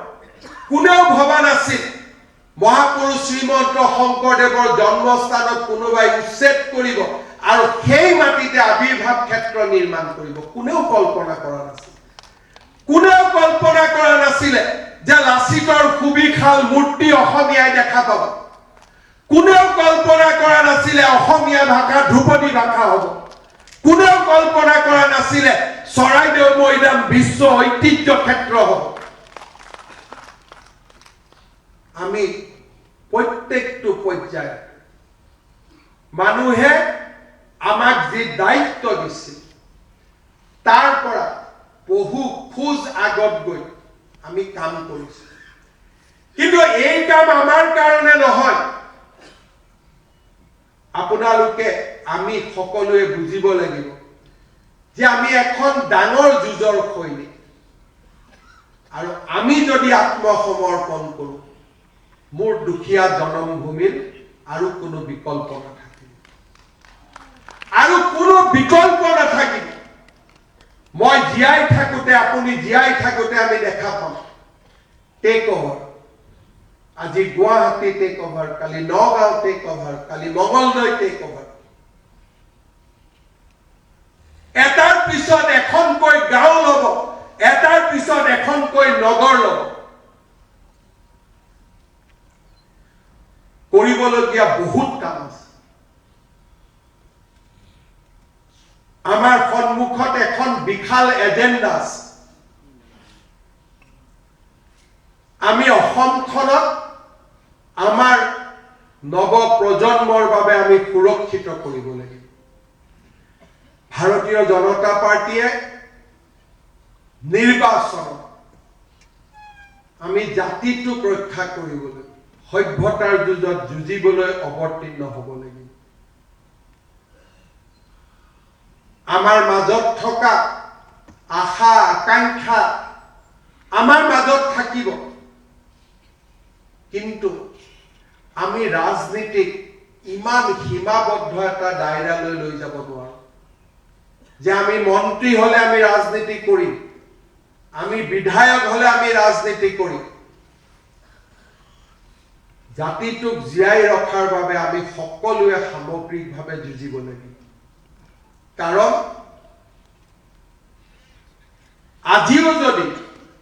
Speaker 1: কোনেও ভবা নাছিল মহাপুৰুষ শ্ৰীমন্ত শংকৰদেৱৰ জন্মস্থানত কোনোবাই উচ্ছেদ কৰিব আৰু সেই মাটিতে আবিৰ্ভাৱ ক্ষেত্ৰ নিৰ্মাণ কৰিব কোনেও কল্পনা কৰা নাছিল যে লাচিতৰ সুবিশাল মূৰ্তি অসমীয়াই দেখা পাব কোনেও কল্পনা কৰা নাছিল অসমীয়া ভাষা ধ্ৰুপদী ভাষা হ'ব কোনেও কল্পনা কৰা নাছিল চৰাইদেউ মৈদাম বিশ্ব ঐতিহ্য ক্ষেত্ৰ হ'ব আমি প্ৰত্যেকটো পৰ্যায়ত মানুহে আমাক যি দায়িত্ব দিছিল তাৰ পৰা বহু খোজ আগত গৈ আমি কাম কৰিছো কিন্তু এই কাম আমাৰ কাৰণে নহয় আপোনালোকে আমি সকলোৱে বুজিব লাগিব যে আমি এখন ডাঙৰ যুঁজৰ সৈনিক আৰু আমি যদি আত্মসমৰ্পণ কৰো মোৰ দুখীয়া জনমভূমিৰ আৰু কোনো বিকল্প নাথাকিব মই জীয়াই থাকোতে আপুনি জীয়াই থাকোতে আমি দেখা পাম টেক ওভাৰ আজি গুৱাহাটী টেক ওভাৰ কালি নগাঁও টেক ওভাৰ কালি মঙ্গলদৈ টেক ওভাৰ এটাৰ পিছত এখনকৈ গাঁও ল'ব এটাৰ পিছত এখনকৈ নগৰ ল'ব কৰিবলগীয়া বহুত কাম আছে আমাৰ সন্মুখত এখন বিশাল এজেন্ডা আছে আমি অসমখনক আমাৰ নৱ প্ৰজন্মৰ বাবে আমি সুৰক্ষিত কৰিব লাগিব ভাৰতীয় জনতা পাৰ্টিয়ে নিৰ্বাচন আমি জাতিটোক ৰক্ষা কৰিবলৈ সভ্যতাৰ যুঁজত যুঁজিবলৈ অৱতীৰ্ণ হ'ব লাগিব আমাৰ মাজত থকা আশা আকাংক্ষা আমাৰ মাজত থাকিব কিন্তু আমি ৰাজনীতিক ইমান সীমাবদ্ধ এটা দায়ৰালৈ লৈ যাব নোৱাৰো যে আমি মন্ত্ৰী হলে আমি ৰাজনীতি কৰিম আমি বিধায়ক হলে আমি ৰাজনীতি কৰিম জাতিটোক জীয়াই ৰখাৰ বাবে আমি সকলোৱে সামগ্ৰিকভাৱে যুঁজিব লাগিব কাৰণ আজিও যদি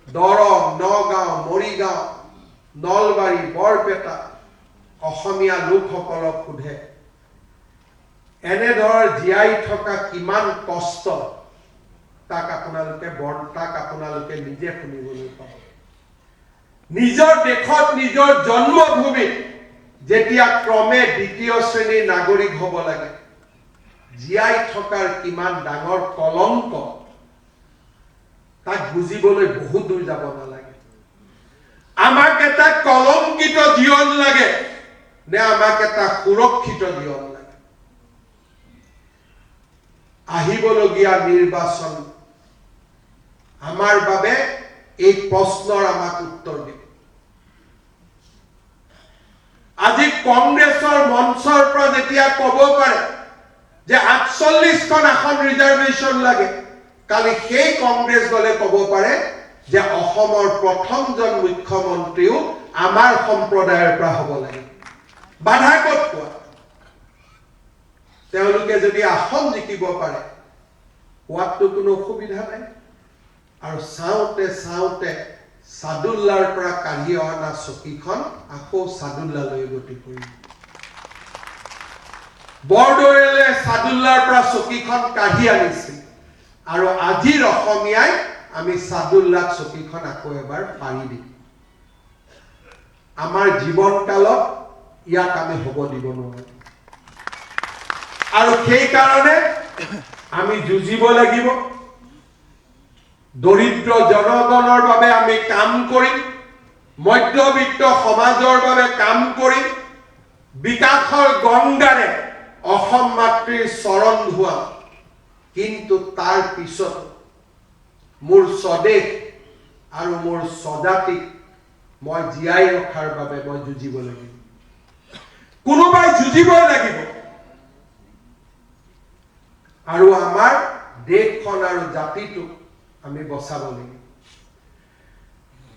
Speaker 1: দৰং নগাঁও মৰিগাঁও নলবাৰী বৰপেটা অসমীয়া লোকসকলক সোধে এনেদৰে জীয়াই থকা কিমান কষ্ট তাক আপোনালোকে নিজে শুনিবলৈ পাব নিজৰ দেশত নিজৰ জন্মভূমিত যেতিয়া ক্ৰমে দ্বিতীয় শ্ৰেণীৰ নাগৰিক হ'ব লাগে জীয়াই থকাৰ কিমান ডাঙৰ কলংক তাক বুজিবলৈ বহুত দূৰ যাব নালাগে আমাক এটা কলংকিত জীৱন লাগে নে আমাক এটা সুৰক্ষিত জীৱন লাগে আহিবলগীয়া নিৰ্বাচন আমাৰ বাবে এই প্ৰশ্নৰ আমাক উত্তৰ দিব আজি কংগ্ৰেছৰ মঞ্চৰ পৰা যেতিয়া ক'ব পাৰে যে 48খন আসন ৰিজাৰ্ভেশ্যন লাগে কালি সেই কংগ্ৰেছ দলে ক'ব পাৰে যে অসমৰ প্ৰথমজন মুখ্যমন্ত্ৰীও আমাৰ সম্প্ৰদায়ৰ পৰা হ'ব লাগে বাধা ক'ত কোৱা তেওঁলোকে যদি আসন জিকিব পাৰে কোৱাটো কোনো অসুবিধা নাই আৰু চাওঁতে সাদুল্লাৰ পৰা কাঢ়ি অনা চকীখন আকৌ সাদুল্লালৈ গতি কৰিব বৰদৈলে সাদুল্লাৰ পৰা চকীখন কাঢ়ি আনিছিল আৰু আজিৰ অসমীয়াই আমি সাদুল্লাক চকীখন আকৌ এবাৰ পাৰি দিম আমাৰ জীৱন কালত ইয়াক আমি হ'ব দিব নোৱাৰো আৰু সেই কাৰণে আমি যুঁজিব লাগিব দৰিদ্ৰ জনগণৰ বাবে আমি কাম কৰিম মধ্যবিত্ত সমাজৰ বাবে কাম কৰিম বিকাশৰ গংগাৰে অসম মাতৃৰ চৰণ ধোৱা, কিন্তু তাৰ পিছত মোৰ স্বদেশ আৰু মোৰ স্বজাতিক মই জীয়াই ৰখাৰ বাবে মই যুঁজিব লাগিব। কোনোবাই যুঁজিবই লাগিব আৰু আমাৰ দেশখন আৰু জাতিটোক আমি বচাব লাগিব।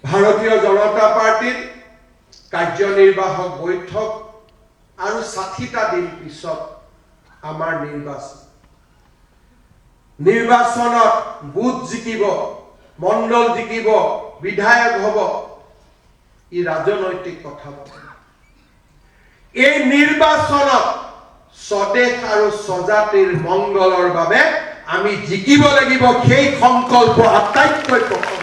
Speaker 1: ভাৰতীয় জনতা পাৰ্টিৰ কাৰ্যনিৰ্বাহক বৈঠক আৰু ৬০টা দিন পিছত আমাৰ নিৰ্বাচনত বুথ জিকিব, মণ্ডল জিকিব, বিধায়ক হ'ব, ই ৰাজনৈতিক কথা। এই নিৰ্বাচনত স্বদেশ আৰু স্বজাতিৰ মংগলৰ বাবে আমি জিকিব লাগিব, সেই সংকল্প আটাইতকৈ প্ৰথম।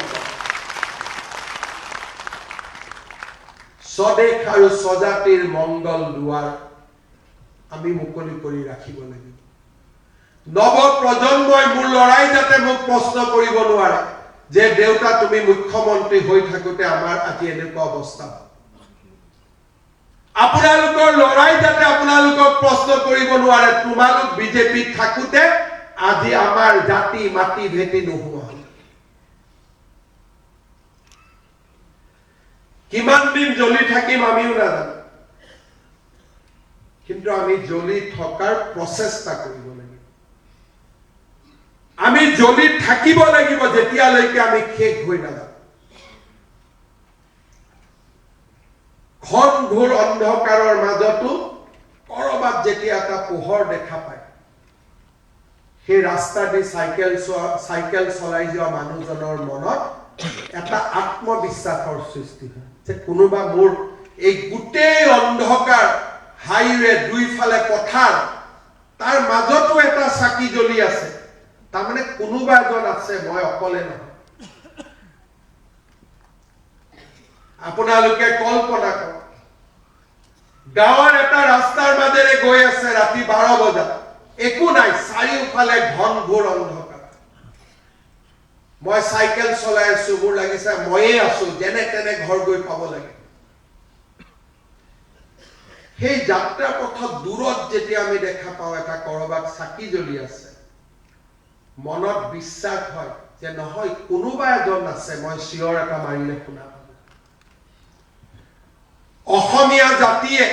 Speaker 1: স্বদেশ আৰু স্বজাতিৰ মংগল দুৱাৰ আমি মুকলি কৰি ৰাখিব লাগিব। নৱ প্ৰজন্মই মোৰ লৰাই যাতে মোক প্ৰশ্ন কৰিব নোৱাৰে যে দেউতা তুমি মুখ্যমন্ত্ৰী হৈ থাকোতে আমাৰ আজি এনেকুৱা অৱস্থা। আপোনালোকৰ লৰাই যাতে আপোনালোকক প্ৰশ্ন কৰিব নোৱাৰে তোমালোক বিজেপিত থাকোতে আজি আমাৰ জাতি মাটি ভেটি নোহোৱা হ'ল। কিমান দিন জ্বলি থাকিম আমিও নাজানো, কিন্তু আমি জ্বলি থকাৰ প্ৰচেষ্টা কৰিব লাগিব। আমি জ্বলি থাকিব লাগিব যেতিয়ালৈকে আমি শেষ হৈ নাযাওঁ। ঘন ঘোৰ অন্ধকাৰৰ মাজতো কৰবাত যেতিয়া এটা পোহৰ দেখা পায়, সেই ৰাস্তা দি চাইকেল চলাই যোৱা মানুহজনৰ মনত এটা আত্মবিশ্বাসৰ সৃষ্টি হয় যে কোনোবা মোৰ এই গোটেই অন্ধকাৰ হাইৱে, দুইফালে পথাৰ, তাৰ মাজতো এটা চাকি জ্বলি আছে, তাৰমানে কোনোবা এজন আছে, মই অকলে নহয়। আপোনালোকে কল্পনা কৰক, গাঁৱৰ এটা ৰাস্তাৰ মাজেৰে গৈ আছে ৰাতি 12 বজাত, একো নাই, চাৰিওফালে ঘন ঘোৰ অন্ধকাৰ। মই চাইকেল চলাই আছো, মোৰ লাগিছে ময়ে আছো, যেনে তেনে ঘৰ গৈ পাব লাগে। সেই যাত্ৰা পথত দূৰত যেতিয়া আমি দেখা পাওঁ এটা কৰবাত চাকি জ্বলি আছে, মনত বিশ্বাস হয় যে নহয় কোনোবা এজন আছে, মই চিঞৰ এটা মাৰিলে শুনা পাব। অসমীয়া জাতিয়ে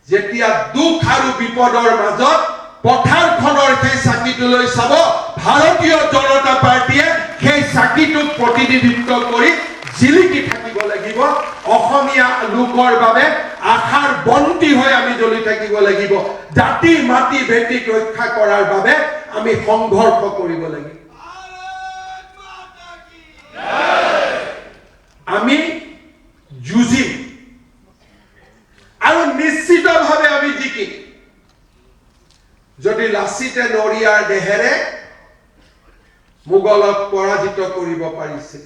Speaker 1: যেতিয়া দুখ আৰু বিপদৰ মাজত পথাৰখনৰ সেই চাকিটোলৈ চাব, ভাৰতীয় জনতা পাৰ্টিয়ে সেই চাকিটোক প্ৰতিনিধিত্ব কৰি জিলিকি থাকিব লাগিব। অসমীয়া লোকৰ বাবে আশাৰ বন্তি হৈ আমি জ্বলি থাকিব লাগিব। জাতি মাটি ভেটিক ৰক্ষা কৰাৰ বাবে আমি সংঘৰ্ষ কৰিব লাগিব। আমি যুঁজিম আৰু নিশ্চিতভাৱে আমি জিকিম। যদি লাচিতে নৰিয়াৰ দেহেৰে মোগলক পৰাজিত কৰিব পাৰিছিল,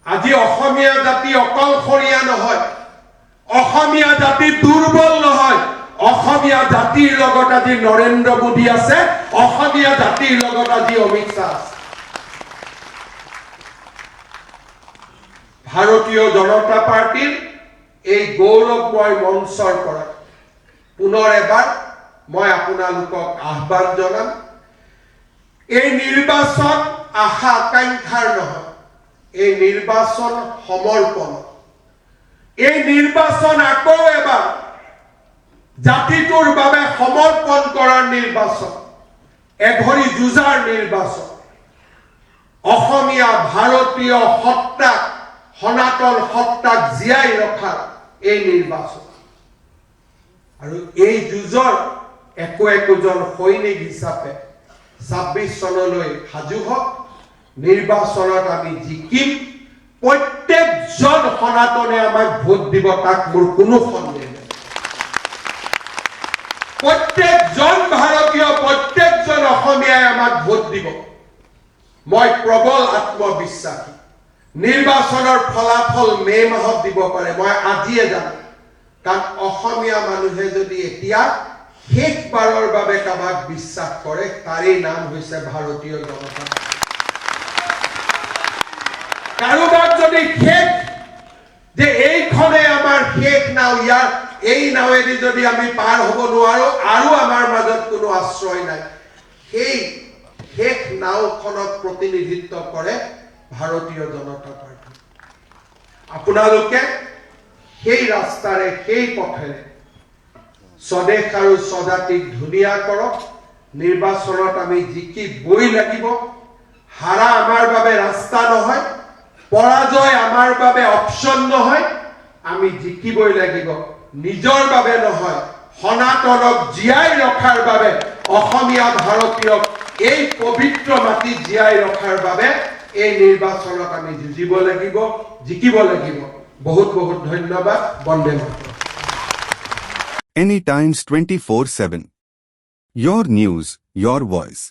Speaker 1: আজি অসমীয়া জাতি অকলশৰীয়া নহয়, অসমীয়া জাতি দুৰ্বল নহয়। অসমীয়া জাতিৰ লগত আজি নৰেন্দ্ৰ মোদী আছে, অসমীয়া জাতিৰ লগত আজি অমিত শ্বাহ আছে। ভাৰতীয় জনতা পাৰ্টিৰ এই গৌৰৱময় মঞ্চৰ পৰা পুনৰ এবাৰ মই আপোনালোকক আহ্বান জনাম, এই নিৰ্বাচন আশা আকাংক্ষাৰ নহয়, এই নিৰ্বাচন সমৰ্পণ। এই নিৰ্বাচন আকৌ এবাৰ জাতিটোৰ বাবে সমৰ্পণ কৰাৰ নিৰ্বাচন, এঘৰি যুঁজাৰ নিৰ্বাচন। অসমীয়া ভাৰতীয় সত্তাক, সনাতন সত্তাক জীয়াই ৰখাৰ এই নিৰ্বাচন। আৰু এই যুঁজৰ একোজন সৈনিক হিচাপে 26 চনলৈ সাজু হওক। নিৰ্বাচনত আমি জিকিম। প্ৰত্যেকজন সনাতনে আমাক ভোট দিব, তাক মোৰ কোনো সন্দেহ নাই। প্ৰত্যেকজন ভাৰতীয়, প্ৰত্যেকজন অসমীয়াই আমাক ভোট দিব। মই প্ৰবল আত্মবিশ্বাসী। নিৰ্বাচনৰ ফলাফল মে মাহত দিব পাৰে, মই আজিয়ে জানো। কাৰণ অসমীয়া মানুহে যদি এতিয়া শেষবাৰৰ বাবে কাবাক বিশ্বাস কৰে, তাৰেই নাম হৈছে ভাৰতীয় জনতা পাৰ্টি। কাৰোবাক যদি শেষ যে এইখনে আমাৰ শেষ নাও, ইয়াৰ এই নাৱেদি যদি আমি পাৰ হ'ব নোৱাৰো আৰু আমাৰ মাজত কোনো আশ্ৰয় নাই, সেই শেষ নাওখনক প্ৰতিনিধিত্ব কৰে ভাৰতীয় জনতা পাৰ্টি। আপোনালোকে সেই ৰাস্তাৰে, সেই পথেৰে স্বদেশ আৰু স্বজাতিক ধুনীয়া কৰক। নিৰ্বাচনত আমি জিকিবই লাগিব। হাৰা আমাৰ বাবে ৰাস্তা নহয়, পৰাজয় আমাৰ বাবে অপচন নহয়। আমি জিকিবই লাগিব, নিজৰ বাবে নহয়, সনাতনক জীয়াই ৰখাৰ বাবে, অসমীয়া ভাৰতীয়ক এই পবিত্ৰ মাটিত জীয়াই ৰখাৰ বাবে এই নিৰ্বাচনত আমি যুঁজিব লাগিব, জিকিব লাগিব। বহুত বহুত ধন্যবাদ। Vande Mataram.
Speaker 2: Anytimes 24/7. Your news, your voice.